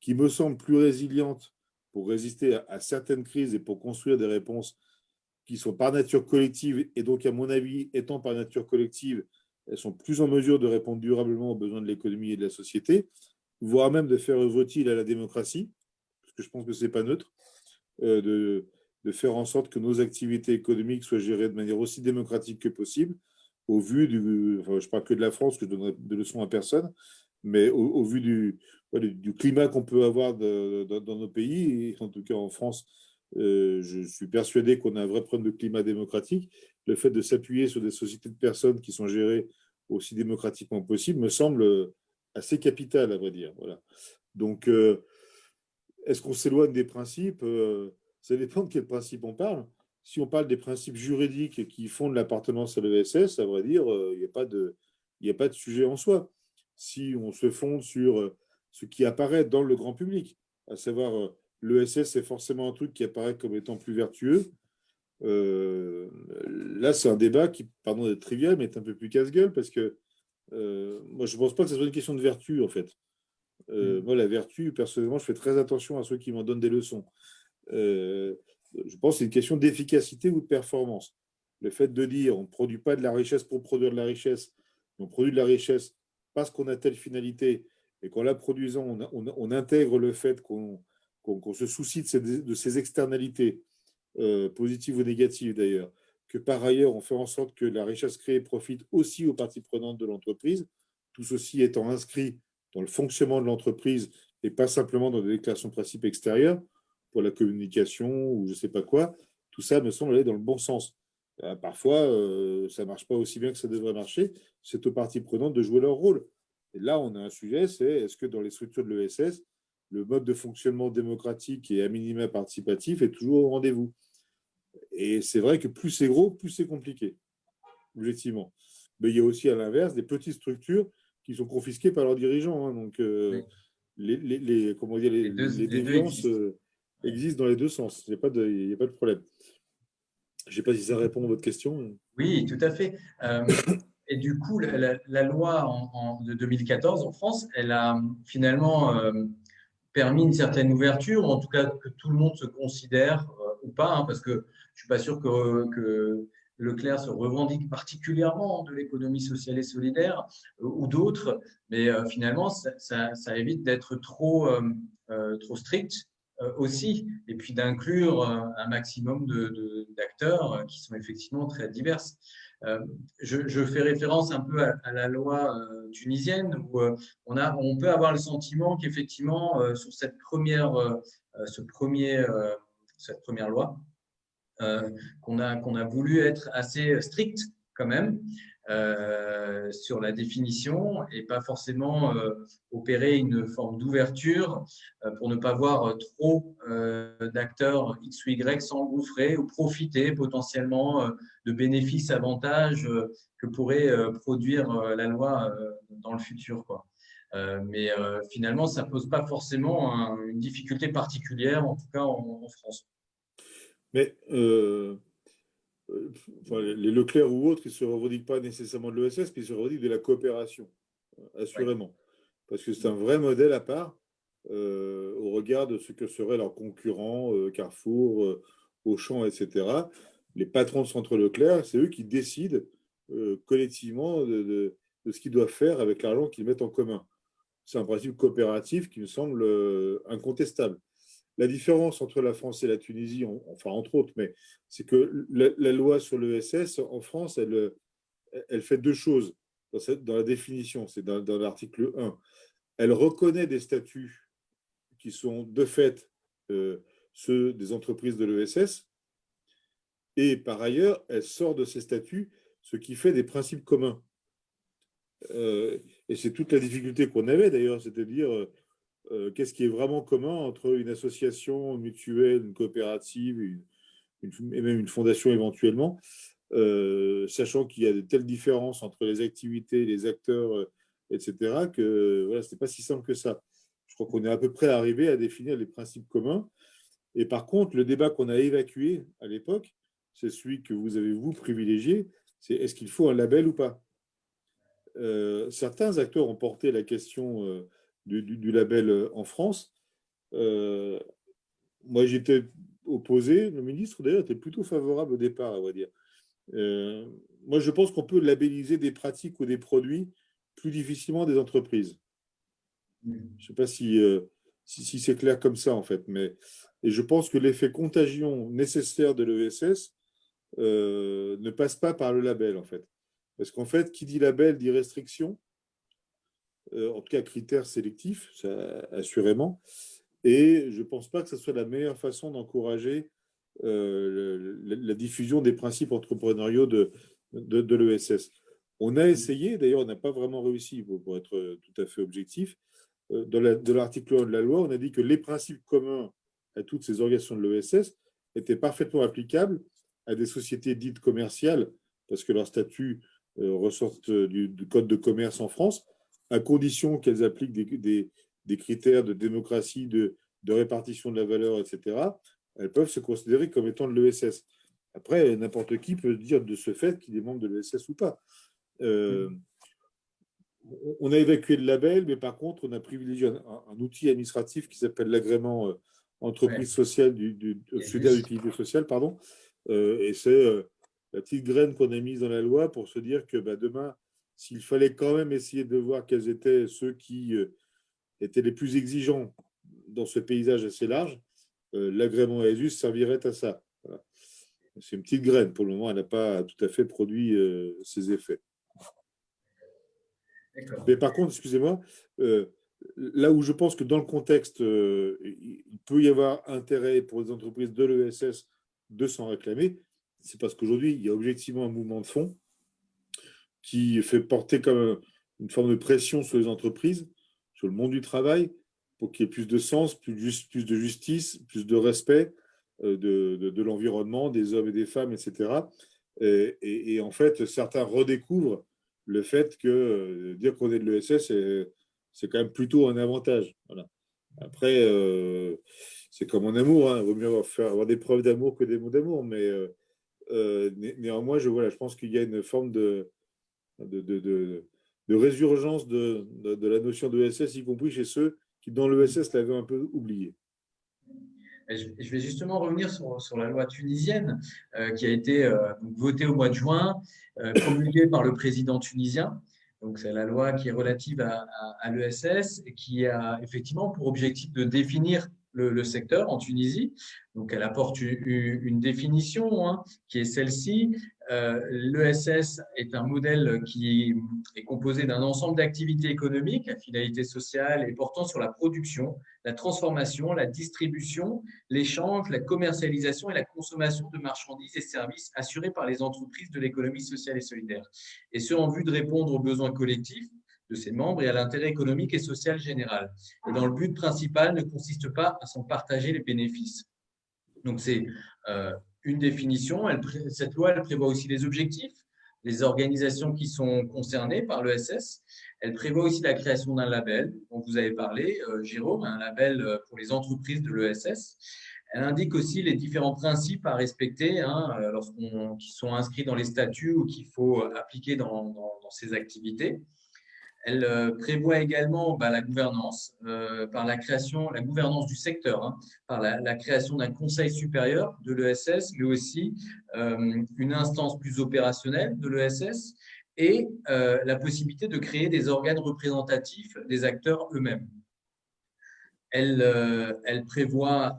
qui me semble plus résiliente pour résister à certaines crises et pour construire des réponses qui sont par nature collective et donc, à mon avis, étant par nature collective, elles sont plus en mesure de répondre durablement aux besoins de l'économie et de la société, voire même de faire œuvre utile à la démocratie, parce que je pense que ce n'est pas neutre, de faire en sorte que nos activités économiques soient gérées de manière aussi démocratique que possible, au vu enfin, je ne parle que de la France, que je ne donnerai de leçons à personne, mais au vu du climat qu'on peut avoir dans nos pays, et en tout cas en France, je suis persuadé qu'on a un vrai problème de climat démocratique. Le fait de s'appuyer sur des sociétés de personnes qui sont gérées aussi démocratiquement possible me semble assez capital, à vrai dire. Voilà. Donc, est-ce qu'on s'éloigne des principes? Ça dépend de quel principe on parle. Si on parle des principes juridiques qui fondent l'appartenance à l'ESS, à vrai dire, il n'y a pas de sujet en soi. Si on se fonde sur ce qui apparaît dans le grand public, à savoir l'ESS, c'est forcément un truc qui apparaît comme étant plus vertueux. Là, c'est un débat qui, pardon d'être trivial, mais est un peu plus casse-gueule parce que moi, je ne pense pas que ce soit une question de vertu, en fait. Moi, la vertu, personnellement, je fais très attention à ceux qui m'en donnent des leçons. Je pense que c'est une question d'efficacité ou de performance. Le fait de dire on ne produit pas de la richesse pour produire de la richesse, on produit de la richesse parce qu'on a telle finalité et qu'en la produisant, on intègre le fait qu'on se soucie de ces externalités, positives ou négatives d'ailleurs, que par ailleurs, on fait en sorte que la richesse créée profite aussi aux parties prenantes de l'entreprise, tout ceci étant inscrit dans le fonctionnement de l'entreprise et pas simplement dans des déclarations de principes extérieures pour la communication ou je ne sais pas quoi, tout ça me semble aller dans le bon sens. Parfois, ça ne marche pas aussi bien que ça devrait marcher. C'est aux parties prenantes de jouer leur rôle. Et là, on a un sujet, c'est est-ce que dans les structures de l'ESS, le mode de fonctionnement démocratique et à minima participatif est toujours au rendez-vous? Et c'est vrai que plus c'est gros, plus c'est compliqué, objectivement. Mais il y a aussi à l'inverse des petites structures qui sont confisquées par leurs dirigeants. Hein. Donc, Oui. comment dire, Les les deux déviances existent. existent dans les deux sens. Il n'y a pas de problème. Je ne sais pas si ça répond à votre question. Oui, tout à fait. Et du coup, la loi de 2014 en France, elle a finalement permis une certaine ouverture, ou en tout cas que tout le monde se considère ou pas, hein, parce que je ne suis pas sûr que Leclerc se revendique particulièrement de l'économie sociale et solidaire ou d'autres, mais finalement, ça évite d'être trop strict aussi, et puis d'inclure un maximum d'acteurs qui sont effectivement très divers. Je fais référence un peu à la loi tunisienne où on peut avoir le sentiment qu'effectivement, sur cette première loi, qu'on a voulu être assez strict quand même sur la définition et pas forcément opérer une forme d'ouverture pour ne pas voir trop d'acteurs X ou Y s'engouffrer ou profiter potentiellement de bénéfices, avantages que pourrait produire la loi dans le futur, quoi. Mais finalement, ça ne pose pas forcément une difficulté particulière, en tout cas en France. Mais enfin, les Leclerc ou autres, ils ne se revendiquent pas nécessairement de l'ESS, mais ils se revendiquent de la coopération, assurément. Parce que c'est un vrai modèle à part au regard de ce que seraient leurs concurrents, Carrefour, Auchan, etc. Les patrons de Centre Leclerc, c'est eux qui décident collectivement de ce qu'ils doivent faire avec l'argent qu'ils mettent en commun. C'est un principe coopératif qui me semble incontestable. La différence entre la France et la Tunisie, enfin entre autres, mais c'est que la loi sur l'ESS en France, elle fait deux choses dans la définition, c'est dans l'article 1. Elle reconnaît des statuts qui sont de fait ceux des entreprises de l'ESS, et par ailleurs, elle sort de ces statuts ce qui fait des principes communs. Et c'est toute la difficulté qu'on avait d'ailleurs, c'est-à-dire qu'est-ce qui est vraiment commun entre une association mutuelle, une coopérative, et même une fondation éventuellement, sachant qu'il y a de telles différences entre les activités, les acteurs, etc., que voilà, ce n'est pas si simple que ça. Je crois qu'on est à peu près arrivé à définir les principes communs. Et par contre, le débat qu'on a évacué à l'époque, c'est celui que vous avez, vous, privilégié, c'est est-ce qu'il faut un label ou pas. Certains acteurs ont porté la question du label en France. Moi, j'étais opposé. Le ministre, d'ailleurs, était plutôt favorable au départ, à vrai dire. Moi, je pense qu'on peut labelliser des pratiques ou des produits plus difficilement des entreprises. Je ne sais pas si c'est clair comme ça, en fait. Et je pense que l'effet contagion nécessaire de l'ESS ne passe pas par le label, en fait. Parce qu'en fait, qui dit label dit restriction, en tout cas critères sélectifs, ça, assurément. Et je ne pense pas que ce soit la meilleure façon d'encourager la diffusion des principes entrepreneuriaux de l'ESS. On a essayé, d'ailleurs, on n'a pas vraiment réussi, pour être tout à fait objectif. De l'article 1 de la loi, on a dit que les principes communs à toutes ces organisations de l'ESS étaient parfaitement applicables à des sociétés dites commerciales, parce que leur statut ressortent du code de commerce en France, à condition qu'elles appliquent des critères de démocratie, de répartition de la valeur, etc. Elles peuvent se considérer comme étant de l'ESS. Après, n'importe qui peut dire de ce fait qu'il est membre de l'ESS ou pas. On a évacué le label, mais par contre, on a privilégié un outil administratif qui s'appelle l'agrément entreprise sociale solidaire d'utilité sociale, pardon. Et c'est la petite graine qu'on a mise dans la loi pour se dire que demain, s'il fallait quand même essayer de voir quels étaient ceux qui étaient les plus exigeants dans ce paysage assez large, l'agrément ESUS servirait à ça. Voilà. C'est une petite graine. Pour le moment, elle n'a pas tout à fait produit ses effets. Mais par contre, excusez-moi, là où je pense que dans le contexte, il peut y avoir intérêt pour les entreprises de l'ESS de s'en réclamer, c'est parce qu'aujourd'hui, il y a objectivement un mouvement de fond qui fait porter comme une forme de pression sur les entreprises, sur le monde du travail, pour qu'il y ait plus de sens, plus de justice, plus de respect de l'environnement, des hommes et des femmes, etc. Et en fait, certains redécouvrent le fait que dire qu'on est de l'ESS, c'est quand même plutôt un avantage. Voilà. Après, c'est comme en amour, hein. Il vaut mieux avoir des preuves d'amour que des mots d'amour, mais néanmoins, je pense qu'il y a une forme de résurgence de la notion de l'ESS, y compris chez ceux qui, dans l'ESS, l'avaient un peu oublié. Je vais justement revenir sur la loi tunisienne qui a été votée au mois de juin, promulguée par le président tunisien. Donc, c'est la loi qui est relative à l'ESS et qui a effectivement pour objectif de définir le secteur en Tunisie. Donc, elle apporte une définition qui est celle-ci. L'ESS est un modèle qui est composé d'un ensemble d'activités économiques à finalité sociale et portant sur la production, la transformation, la distribution, l'échange, la commercialisation et la consommation de marchandises et services assurés par les entreprises de l'économie sociale et solidaire. Et ce, en vue de répondre aux besoins collectifs de ses membres et à l'intérêt économique et social général. Et dont le but principal ne consiste pas à s'en partager les bénéfices. Donc, c'est une définition. Cette loi, elle prévoit aussi les objectifs, les organisations qui sont concernées par l'ESS. Elle prévoit aussi la création d'un label, dont vous avez parlé, Jérôme, un label pour les entreprises de l'ESS. Elle indique aussi les différents principes à respecter qui sont inscrits dans les statuts ou qu'il faut appliquer dans ces activités. Elle prévoit également la gouvernance, par la gouvernance du secteur, hein, par la création d'un conseil supérieur de l'ESS, mais aussi une instance plus opérationnelle de l'ESS et la possibilité de créer des organes représentatifs des acteurs eux-mêmes. Elle prévoit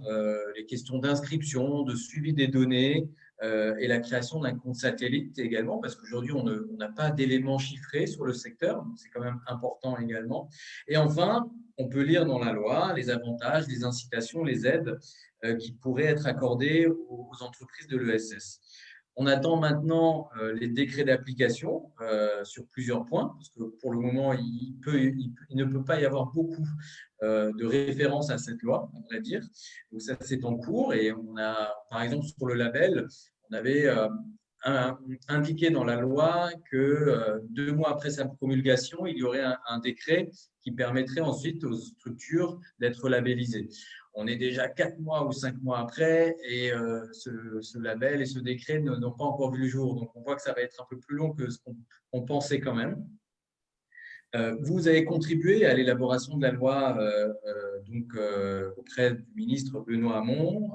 les questions d'inscription, de suivi des données et la création d'un compte satellite également, parce qu'aujourd'hui, on n'a pas d'éléments chiffrés sur le secteur, donc c'est quand même important également. Et enfin, on peut lire dans la loi les avantages, les incitations, les aides qui pourraient être accordées aux entreprises de l'ESS. On attend maintenant les décrets d'application sur plusieurs points, parce que pour le moment, il ne peut pas y avoir beaucoup de références à cette loi, on va dire. Donc ça, c'est en cours. Et on a, par exemple, sur le label, on avait indiqué dans la loi que 2 mois après sa promulgation, il y aurait un décret qui permettrait ensuite aux structures d'être labellisées. On est déjà 4 mois ou 5 mois après et ce label et ce décret n'ont pas encore vu le jour. Donc, on voit que ça va être un peu plus long que ce qu'on pensait quand même. Vous avez contribué à l'élaboration de la loi auprès du ministre Benoît Hamon.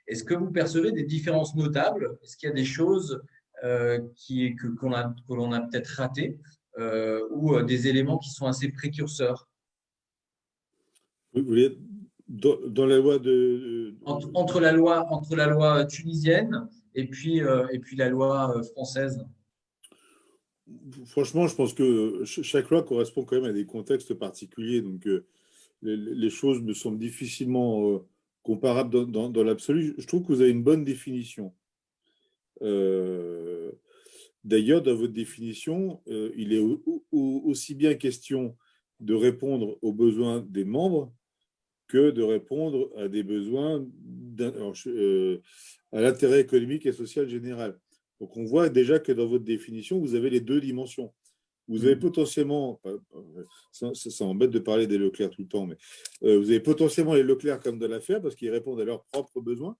Est-ce que vous percevez des différences notables? Est-ce qu'il y a des choses que l'on a peut-être ratées ou des éléments qui sont assez précurseurs? Vous voulez, dans la loi entre la loi tunisienne et puis la loi française? Franchement, je pense que chaque loi correspond quand même à des contextes particuliers. Donc, les choses me semblent difficilement comparables dans l'absolu. Je trouve que vous avez une bonne définition. D'ailleurs, dans votre définition, il est aussi bien question de répondre aux besoins des membres que de répondre à des besoins à l'intérêt économique et social général. Donc, on voit déjà que dans votre définition, vous avez les deux dimensions. Vous avez potentiellement, ça m'embête de parler des Leclerc tout le temps, mais vous avez potentiellement les Leclerc comme de l'affaire parce qu'ils répondent à leurs propres besoins.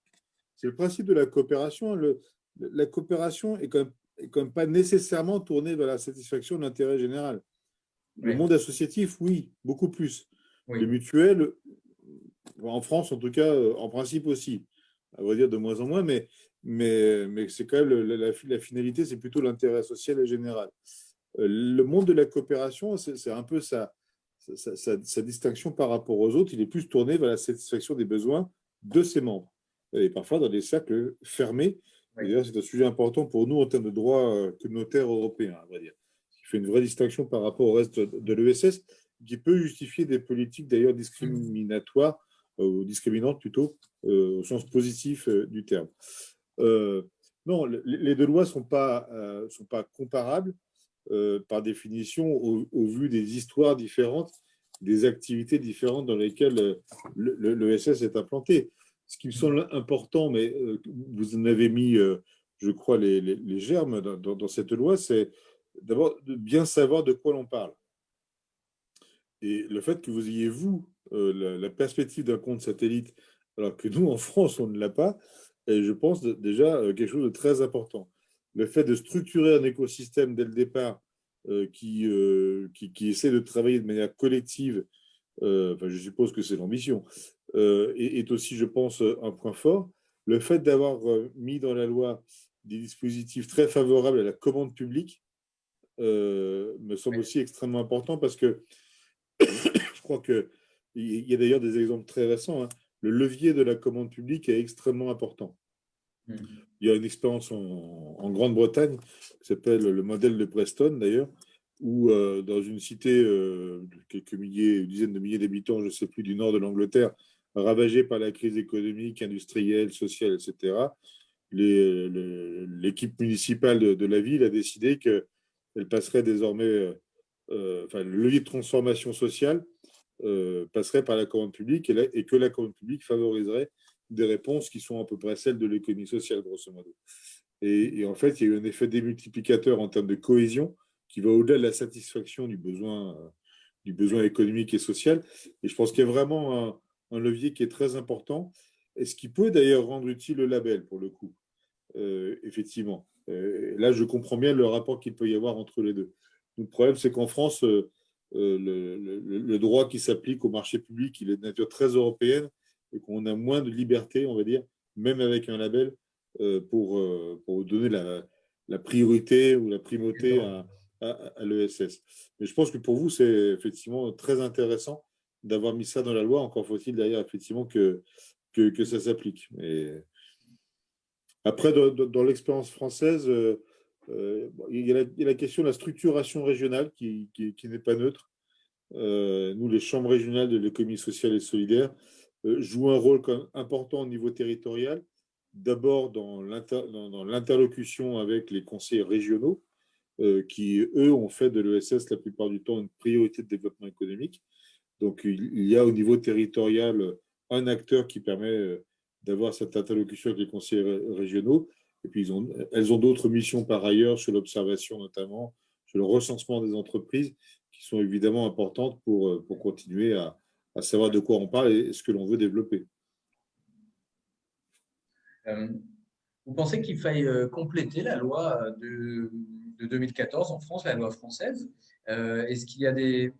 C'est le principe de la coopération. La coopération est quand même pas nécessairement tournée vers la satisfaction de l'intérêt général. Le monde associatif, oui, beaucoup plus. Oui. Le mutuel, en France en tout cas, en principe aussi, à vrai dire de moins en moins, mais c'est quand même la finalité, c'est plutôt l'intérêt social et général. Le monde de la coopération, c'est un peu sa distinction par rapport aux autres. Il est plus tourné vers la satisfaction des besoins de ses membres. Et parfois dans des cercles fermés. Oui. D'ailleurs, c'est un sujet important pour nous en termes de droit communautaire européen, à vrai dire. Il fait une vraie distinction par rapport au reste de l'ESS, qui peut justifier des politiques d'ailleurs discriminatoires, ou discriminantes plutôt, au sens positif du terme. Non, les deux lois ne sont pas comparables par définition au vu des histoires différentes, des activités différentes dans lesquelles l'ESS est implanté. Ce qui me semble important, mais vous en avez mis, je crois, les germes dans cette loi, c'est d'abord de bien savoir de quoi l'on parle. Et le fait que vous ayez, vous, la perspective d'un compte satellite, alors que nous, en France, on ne l'a pas, est, je pense, déjà quelque chose de très important. Le fait de structurer un écosystème dès le départ qui essaie de travailler de manière collective, enfin, je suppose que c'est l'ambition, est aussi, je pense, un point fort. Le fait d'avoir mis dans la loi des dispositifs très favorables à la commande publique me semble aussi extrêmement important parce que je crois qu'il y a d'ailleurs des exemples très récents. Hein. Le levier de la commande publique est extrêmement important. Il y a une expérience en Grande-Bretagne qui s'appelle le modèle de Preston, d'ailleurs, où dans une cité de quelques milliers, une dizaine de milliers d'habitants, je ne sais plus, du nord de l'Angleterre, ravagée par la crise économique, industrielle, sociale, etc., l'équipe municipale de la ville a décidé qu'elle passerait désormais, enfin, le levier de transformation sociale passerait par la commande publique et que la commande publique favoriserait des réponses qui sont à peu près celles de l'économie sociale, grosso modo. Et en fait, il y a eu un effet démultiplicateur en termes de cohésion qui va au-delà de la satisfaction du besoin économique et social. Et je pense qu'il y a vraiment un levier qui est très important, et ce qui peut d'ailleurs rendre utile le label, pour le coup, effectivement. Là, je comprends bien le rapport qu'il peut y avoir entre les deux. Le problème, c'est qu'en France, le droit qui s'applique au marché public, il est de nature très européenne et qu'on a moins de liberté, on va dire, même avec un label, pour donner la priorité ou la primauté à l'ESS. Mais je pense que pour vous, c'est effectivement très intéressant d'avoir mis ça dans la loi. Encore faut-il d'ailleurs effectivement que ça s'applique. Après, dans l'expérience française, il y a la question de la structuration régionale qui n'est pas neutre. Nous, les chambres régionales de l'économie sociale et solidaire jouent un rôle quand même important au niveau territorial. D'abord dans l'interlocution avec les conseils régionaux, qui, eux, ont fait de l'ESS la plupart du temps une priorité de développement économique. Donc, il y a au niveau territorial un acteur qui permet d'avoir cette interlocution avec les conseillers régionaux. Et puis, elles ont d'autres missions par ailleurs, sur l'observation notamment, sur le recensement des entreprises, qui sont évidemment importantes pour continuer à savoir de quoi on parle et ce que l'on veut développer. Vous pensez qu'il faille compléter la loi de 2014 en France, la loi française? Est-ce qu'il y a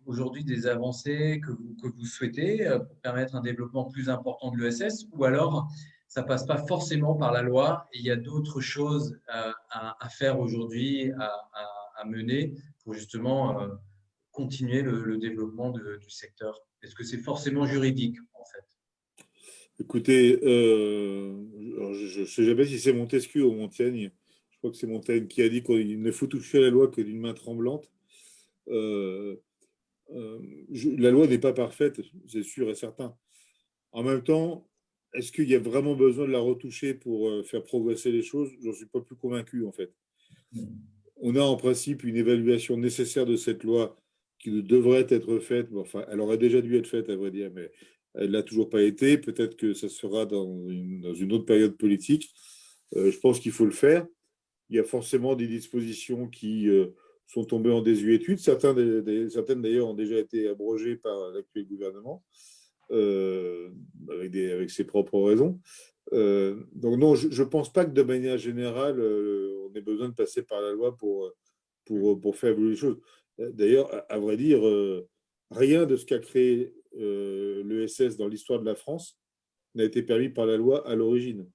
aujourd'hui des avancées que vous souhaitez pour permettre un développement plus important de l'ESS, ou alors ça passe pas forcément par la loi et il y a d'autres choses à faire aujourd'hui, à mener pour justement continuer le développement du secteur? Est-ce que c'est forcément juridique en fait? Écoutez, je ne sais jamais si c'est Montesquieu ou Montaigne. Je crois que c'est Montaigne qui a dit qu'il ne faut toucher à la loi que d'une main tremblante. La loi n'est pas parfaite, c'est sûr et certain. En même temps, est-ce qu'il y a vraiment besoin de la retoucher pour faire progresser les choses? J'en suis pas plus convaincu, en fait. On a en principe une évaluation nécessaire de cette loi qui devrait être faite. Bon, enfin, elle aurait déjà dû être faite, à vrai dire, mais elle n'a toujours pas été. Peut-être que ça sera dans une autre période politique. Je pense qu'il faut le faire. Il y a forcément des dispositions qui sont tombées en désuétude. Certaines d'ailleurs ont déjà été abrogées par l'actuel gouvernement, avec ses propres raisons. Donc non, je ne pense pas que de manière générale, on ait besoin de passer par la loi pour faire évoluer les choses. D'ailleurs, à vrai dire, rien de ce qu'a créé l'ESS dans l'histoire de la France n'a été permis par la loi à l'origine.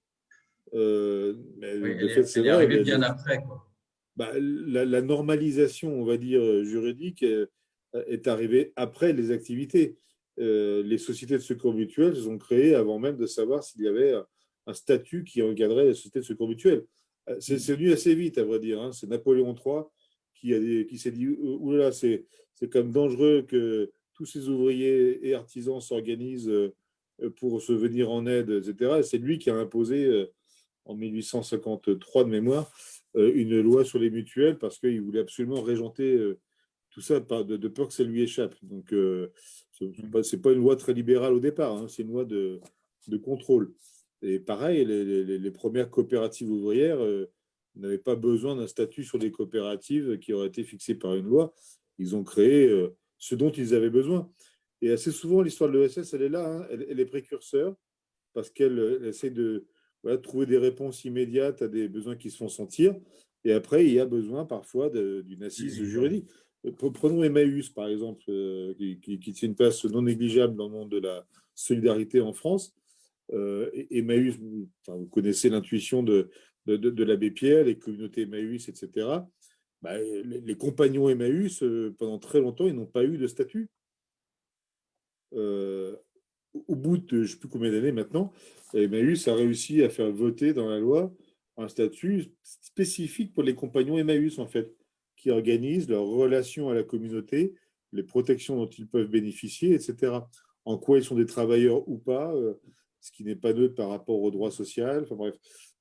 Mais Oui, de fait, c'est elle est vrai. arrivée bien après, quoi. La normalisation, on va dire, juridique est arrivée après les activités. Les sociétés de secours mutuels se sont créées avant même de savoir s'il y avait un statut qui encadrait les sociétés de secours mutuels. C'est venu assez vite, à vrai dire. Hein. C'est Napoléon III qui s'est dit oulala, c'est quand même dangereux que tous ces ouvriers et artisans s'organisent pour se venir en aide, etc. Et c'est lui qui a imposé, en 1853 de mémoire, une loi sur les mutuelles parce qu'il voulait absolument régenter tout ça de peur que ça lui échappe. Donc, ce n'est pas une loi très libérale au départ, hein, c'est une loi de contrôle. Et pareil, les premières coopératives ouvrières n'avaient pas besoin d'un statut sur les coopératives qui aurait été fixé par une loi. Ils ont créé ce dont ils avaient besoin. Et assez souvent, l'histoire de l'ESS, elle est là, hein, elle est précurseur parce qu'elle essaie de trouver des réponses immédiates à des besoins qui se font sentir. Et après, il y a besoin parfois d'une assise juridique. Prenons Emmaüs, par exemple, qui tient une place non négligeable dans le monde de la solidarité en France. Emmaüs, vous connaissez l'intuition de l'abbé Pierre, les communautés Emmaüs, etc. Les compagnons Emmaüs, pendant très longtemps, ils n'ont pas eu de statut. Au bout de je ne sais plus combien d'années maintenant, Emmaüs a réussi à faire voter dans la loi un statut spécifique pour les compagnons Emmaüs, en fait, qui organisent leur relation à la communauté, les protections dont ils peuvent bénéficier, etc. En quoi ils sont des travailleurs ou pas, ce qui n'est pas neutre par rapport au droit social. Enfin bref.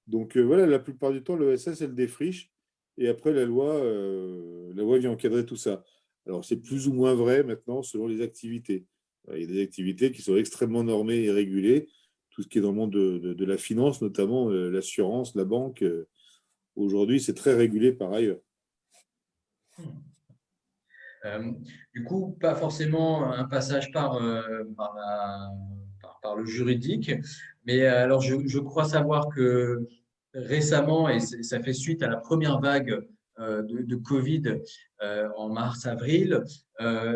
Donc voilà, la plupart du temps, l'ESS, elle défriche, et après, la loi vient encadrer tout ça. Alors, c'est plus ou moins vrai maintenant selon les activités. Il y a des activités qui sont extrêmement normées et régulées. Tout ce qui est dans le monde de la finance, notamment l'assurance, la banque, aujourd'hui, c'est très régulé par ailleurs. Du coup, pas forcément un passage par le juridique, mais alors je crois savoir que récemment, et ça fait suite à la première vague de Covid en mars-avril,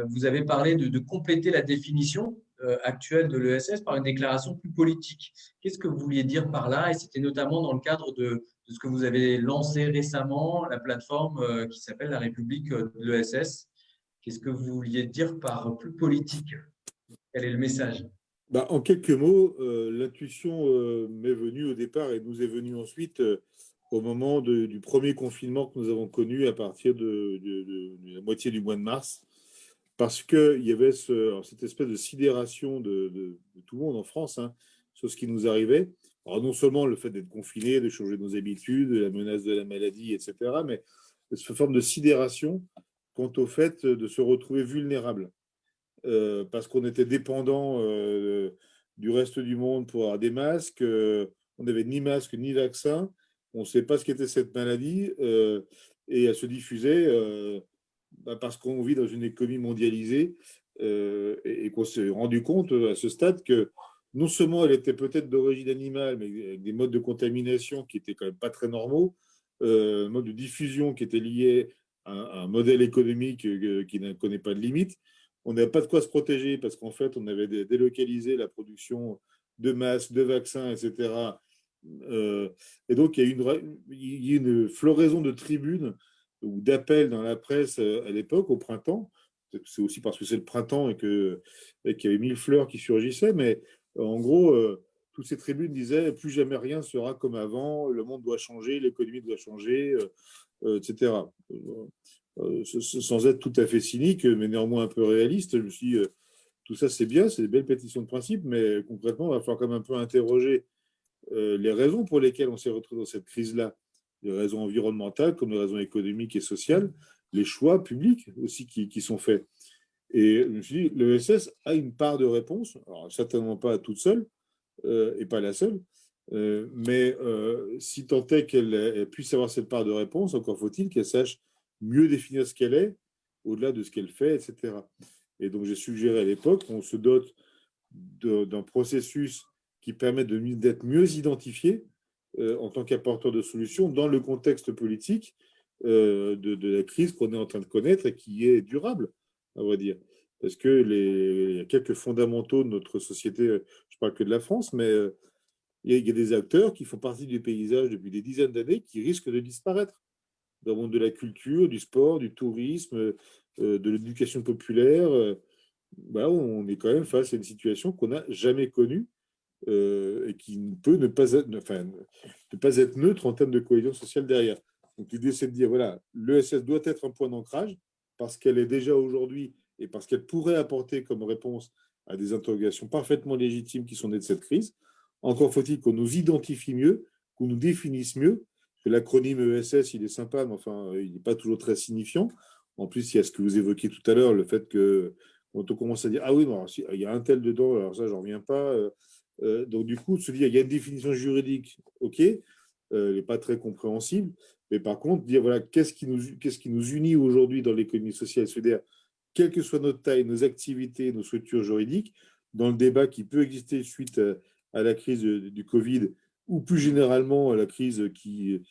vous avez parlé de compléter la définition actuelle de l'ESS par une déclaration plus politique. Qu'est-ce que vous vouliez dire par là? Et c'était notamment dans le cadre de ce que vous avez lancé récemment, la plateforme qui s'appelle La République de l'ESS. Qu'est-ce que vous vouliez dire par plus politique? Quel est le message? En quelques mots, l'intuition m'est venue au départ et nous est venue ensuite au moment du premier confinement que nous avons connu à partir de la moitié du mois de mars, parce qu'il y avait cette espèce de sidération de tout le monde en France, hein, sur ce qui nous arrivait. Alors, non seulement le fait d'être confiné, de changer nos habitudes, la menace de la maladie, etc., mais cette forme de sidération quant au fait de se retrouver vulnérable. Parce qu'on était dépendant du reste du monde pour avoir des masques. On n'avait ni masque ni vaccin. On ne sait pas ce qu'était cette maladie et elle se diffusait parce qu'on vit dans une économie mondialisée et qu'on s'est rendu compte à ce stade que non seulement elle était peut-être d'origine animale, mais avec des modes de contamination qui étaient quand même pas très normaux, mode de diffusion qui était lié à un modèle économique qui ne connaît pas de limite. On n'avait pas de quoi se protéger parce qu'en fait, on avait délocalisé la production de masques, de vaccins, etc. Et donc, il y a une floraison de tribunes ou d'appels dans la presse à l'époque, au printemps. C'est aussi parce que c'est le printemps et qu'il y avait 1000 fleurs qui surgissaient. Mais en gros, toutes ces tribunes disaient « plus jamais rien sera comme avant, le monde doit changer, l'économie doit changer, etc. » Sans être tout à fait cynique, mais néanmoins un peu réaliste, je me suis dit, tout ça c'est bien, c'est des belles pétitions de principe, mais concrètement, il va falloir quand même un peu interroger les raisons pour lesquelles on s'est retrouvé dans cette crise-là, les raisons environnementales comme les raisons économiques et sociales, les choix publics aussi qui sont faits. Et je me suis dit, l'ESS a une part de réponse, alors certainement pas toute seule, et pas la seule, mais si tant est qu'elle puisse avoir cette part de réponse, encore faut-il qu'elle sache mieux définir ce qu'elle est, au-delà de ce qu'elle fait, etc. Et donc, j'ai suggéré à l'époque qu'on se dote d'un processus qui permet d'être mieux identifié en tant qu'apporteur de solutions dans le contexte politique de la crise qu'on est en train de connaître et qui est durable, à vrai dire. Parce que il y a quelques fondamentaux de notre société, je ne parle que de la France, mais il y a des acteurs qui font partie du paysage depuis des dizaines d'années qui risquent de disparaître dans le monde de la culture, du sport, du tourisme, de l'éducation populaire. On est quand même face à une situation qu'on n'a jamais connue et qui ne peut ne pas être neutre en termes de cohésion sociale derrière. Donc l'idée, c'est de dire, voilà, l'ESS doit être un point d'ancrage parce qu'elle est déjà aujourd'hui et parce qu'elle pourrait apporter comme réponse à des interrogations parfaitement légitimes qui sont nées de cette crise. Encore faut-il qu'on nous identifie mieux, qu'on nous définisse mieux. L'acronyme ESS, il est sympa, mais enfin, il n'est pas toujours très signifiant. En plus, il y a ce que vous évoquiez tout à l'heure, le fait que quand on commence à dire « Ah oui, non, il y a un tel dedans, alors ça, j'en reviens pas. » Donc, du coup, se dire, il y a une définition juridique, ok, elle n'est pas très compréhensible, mais par contre, dire, voilà, qu'est-ce qui nous unit aujourd'hui dans l'économie sociale et solidaire, quelle que soit notre taille, nos activités, nos structures juridiques, dans le débat qui peut exister suite à la crise du Covid, ou plus généralement à la crise qui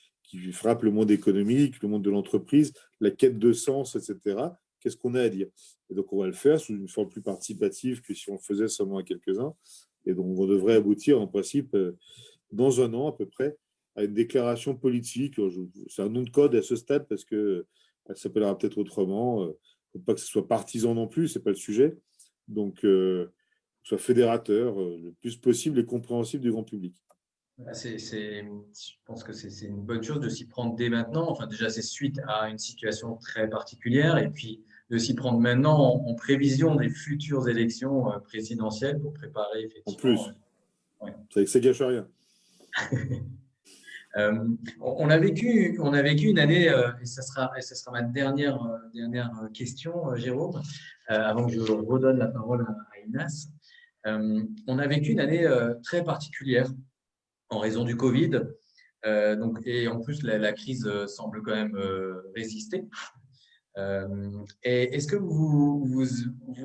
frappe le monde économique, le monde de l'entreprise, la quête de sens, etc. Qu'est-ce qu'on a à dire? Et donc, on va le faire sous une forme plus participative que si on le faisait seulement à quelques-uns. Et donc, on devrait aboutir, en principe, dans un an à peu près, à une déclaration politique. C'est un nom de code à ce stade parce qu'elle s'appellera peut-être autrement. Il ne faut pas que ce soit partisan non plus, ce n'est pas le sujet. Donc, soit fédérateur le plus possible et compréhensible du grand public. Je pense que c'est une bonne chose de s'y prendre dès maintenant. Enfin, déjà, c'est suite à une situation très particulière et puis de s'y prendre maintenant en prévision des futures élections présidentielles pour préparer effectivement. En plus, ça gâche rien. On a vécu une année, et ça sera ma dernière question, Jérôme, avant que je redonne la parole à Inas. On a vécu une année très particulière en raison du Covid. Et en plus, la crise semble quand même résister. Et est-ce que vous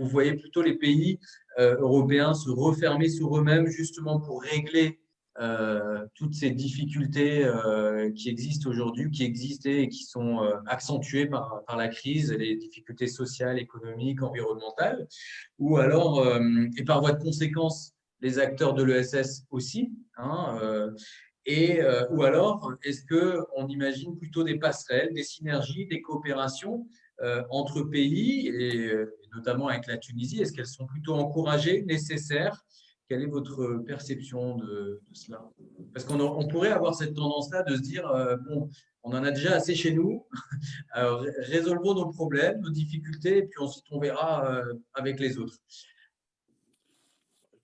voyez plutôt les pays européens se refermer sur eux-mêmes justement pour régler toutes ces difficultés qui existent aujourd'hui, qui existaient et qui sont accentuées par la crise, les difficultés sociales, économiques, environnementales, ou alors, et par voie de conséquence, les acteurs de l'ESS aussi, hein, ou alors, est-ce qu'on imagine plutôt des passerelles, des synergies, des coopérations entre pays, et notamment avec la Tunisie? Est-ce qu'elles sont plutôt encouragées, nécessaires? Quelle est votre perception de cela? Parce qu'on pourrait avoir cette tendance-là de se dire, bon, on en a déjà assez chez nous, alors résolvons nos problèmes, nos difficultés, et puis ensuite on verra avec les autres.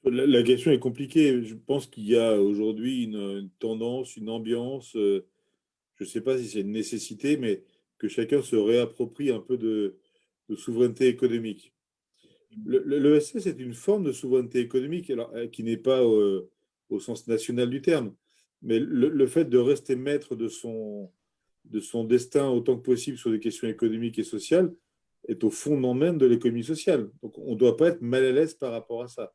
La question est compliquée. Je pense qu'il y a aujourd'hui une tendance, une ambiance, je ne sais pas si c'est une nécessité, mais que chacun se réapproprie un peu de souveraineté économique. L'ESS est une forme de souveraineté économique alors, qui n'est pas au sens national du terme, mais le fait de rester maître de son destin autant que possible sur des questions économiques et sociales est au fondement même de l'économie sociale. Donc on ne doit pas être mal à l'aise par rapport à ça.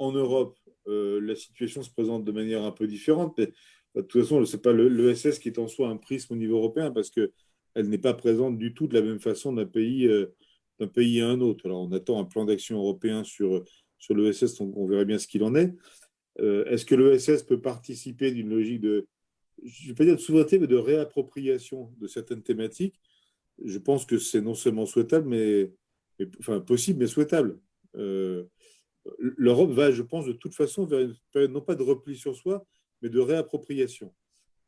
En Europe, la situation se présente de manière un peu différente, mais de toute façon, ce n'est pas l'ESS qui est en soi un prisme au niveau européen parce qu'elle n'est pas présente du tout de la même façon d'un pays à un autre. Alors, on attend un plan d'action européen sur l'ESS, donc on verra bien ce qu'il en est. Est-ce que l'ESS peut participer d'une logique je ne vais pas dire de souveraineté, mais de réappropriation de certaines thématiques? Je pense que c'est non seulement souhaitable, enfin possible, mais souhaitable. L'Europe va, je pense, de toute façon vers une période non pas de repli sur soi, mais de réappropriation.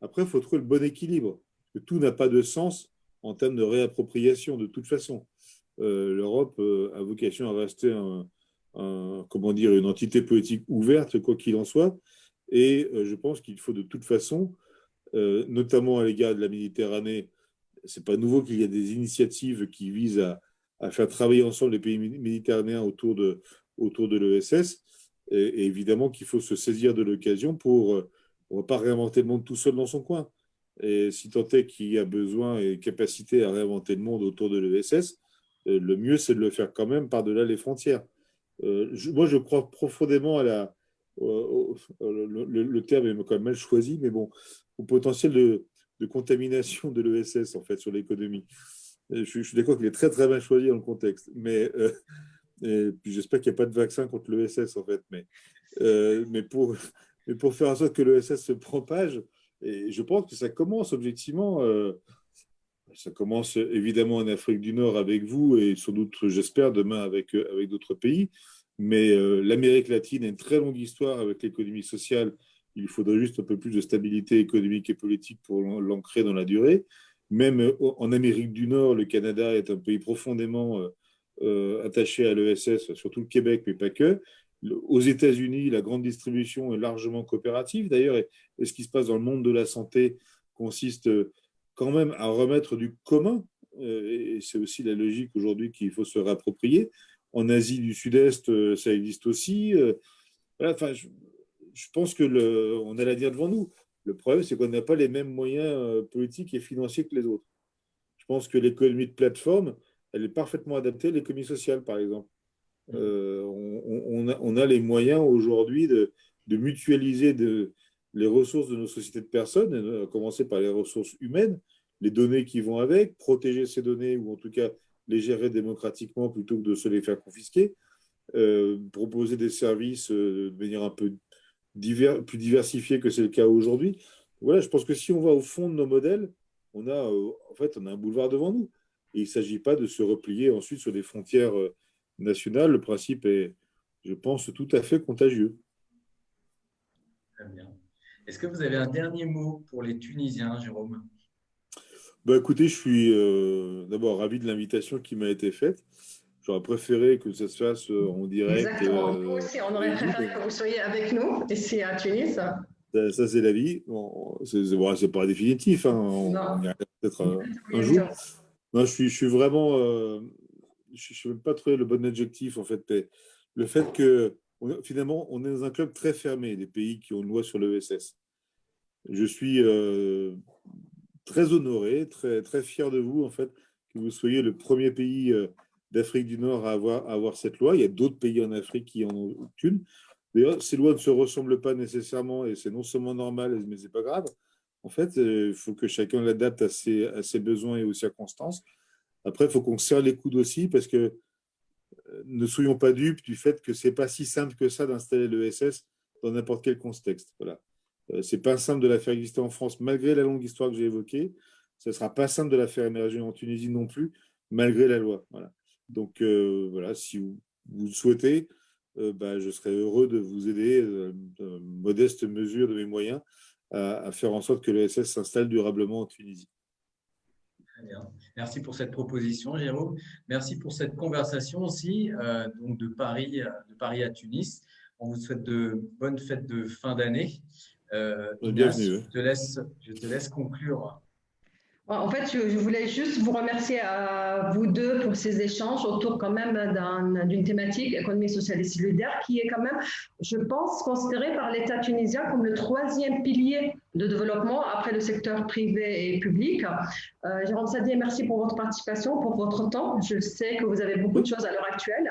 Après, il faut trouver le bon équilibre. Que tout n'a pas de sens en termes de réappropriation, de toute façon. L'Europe a vocation à rester comment dire, une entité politique ouverte, quoi qu'il en soit. Et je pense qu'il faut de toute façon, notamment à l'égard de la Méditerranée, c'est pas nouveau qu'il y a des initiatives qui visent à faire travailler ensemble les pays méditerranéens autour de l'ESS. Et évidemment qu'il faut se saisir de l'occasion on ne va pas réinventer le monde tout seul dans son coin. Et si tant est qu'il y a besoin et capacité à réinventer le monde autour de l'ESS, le mieux, c'est de le faire quand même par-delà les frontières. Moi, je crois profondément le terme est quand même mal choisi, mais bon, au potentiel de contamination de l'ESS, en fait, sur l'économie. Je suis d'accord qu'il est très, très mal choisi dans le contexte, mais et puis j'espère qu'il n'y a pas de vaccin contre l'ESS, en fait, mais pour faire en sorte que l'ESS se propage, et je pense que ça commence objectivement, ça commence évidemment en Afrique du Nord avec vous, et sans doute, j'espère, demain avec d'autres pays, mais l'Amérique latine a une très longue histoire avec l'économie sociale. Il faudrait juste un peu plus de stabilité économique et politique pour l'ancrer dans la durée. Même en Amérique du Nord, le Canada est un pays profondément attaché à l'ESS, surtout le Québec, mais pas que. Aux États-Unis, la grande distribution est largement coopérative. D'ailleurs, et ce qui se passe dans le monde de la santé consiste quand même à remettre du commun. Et c'est aussi la logique aujourd'hui qu'il faut se réapproprier. En Asie du Sud-Est, ça existe aussi. Voilà, enfin, je pense on a l'avenir devant nous. Le problème, c'est qu'on n'a pas les mêmes moyens politiques et financiers que les autres. Je pense que l'économie de plateforme, elle est parfaitement adaptée à l'économie sociale, par exemple. On a les moyens aujourd'hui de mutualiser les ressources de nos sociétés de personnes, à commencer par les ressources humaines, les données qui vont avec, protéger ces données ou en tout cas les gérer démocratiquement plutôt que de se les faire confisquer, proposer des services de manière un peu plus diversifiée que c'est le cas aujourd'hui. Voilà, je pense que si on va au fond de nos modèles, on a un boulevard devant nous. Et il ne s'agit pas de se replier ensuite sur des frontières nationales. Le principe est, je pense, tout à fait contagieux. Très bien. Est-ce que vous avez un dernier mot pour les Tunisiens, Jérôme? Écoutez, je suis d'abord ravi de l'invitation qui m'a été faite. J'aurais préféré que ça se fasse en direct. Exactement. Nous aussi, on aurait préféré que vous soyez avec nous ici à Tunis. Ça, c'est la vie. Bon, c'est pas définitif. Hein. On y arrive peut-être un jour. Non, je suis vraiment. Je ne sais même pas trouver le bon adjectif, en fait. Mais le fait que, finalement, on est dans un club très fermé, des pays qui ont une loi sur l'ESS. Je suis très honoré, très, très fier de vous, en fait, que vous soyez le premier pays d'Afrique du Nord à avoir cette loi. Il y a d'autres pays en Afrique qui en ont une. D'ailleurs, ces lois ne se ressemblent pas nécessairement et c'est non seulement normal, mais ce n'est pas grave. En fait, il faut que chacun l'adapte à ses besoins et aux circonstances. Après, il faut qu'on serre les coudes aussi parce que ne soyons pas dupes du fait que ce n'est pas si simple que ça d'installer l'ESS dans n'importe quel contexte. Voilà. Ce n'est pas simple de la faire exister en France, malgré la longue histoire que j'ai évoquée. Ce ne sera pas simple de la faire émerger en Tunisie non plus, malgré la loi. Voilà. Donc, voilà, si vous le souhaitez, je serais heureux de vous aider, dans modeste mesure de mes moyens, à faire en sorte que l'ESS s'installe durablement en Tunisie. Très bien. Merci pour cette proposition, Jérôme. Merci pour cette conversation aussi, donc de Paris à Tunis. On vous souhaite de bonnes fêtes de fin d'année. Bienvenue. Je te laisse conclure. En fait, je voulais juste vous remercier à vous deux pour ces échanges autour quand même d'une thématique économie sociale et solidaire qui est quand même, je pense, considérée par l'État tunisien comme le troisième pilier de développement après le secteur privé et public. Jérôme Sadier, merci pour votre participation, pour votre temps. Je sais que vous avez beaucoup de choses à l'heure actuelle.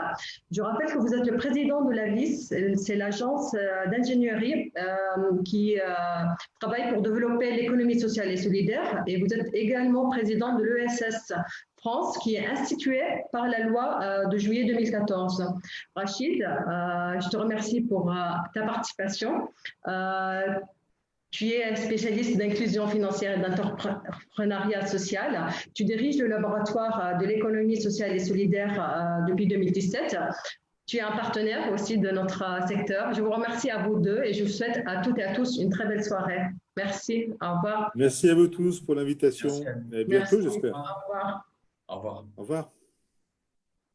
Je rappelle que vous êtes le président de l'AVIS, c'est l'agence d'ingénierie qui travaille pour développer l'économie sociale et solidaire, et vous êtes également président de l'ESS France, qui est instituée par la loi de juillet 2014. Rachid, je te remercie pour ta participation. Tu es spécialiste d'inclusion financière et d'entrepreneuriat social. Tu diriges le laboratoire de l'économie sociale et solidaire depuis 2017. Tu es un partenaire aussi de notre secteur. Je vous remercie à vous deux et je vous souhaite à toutes et à tous une très belle soirée. Merci. Au revoir. Merci à vous tous pour l'invitation. À bientôt, j'espère. Au revoir. Au revoir. Au revoir.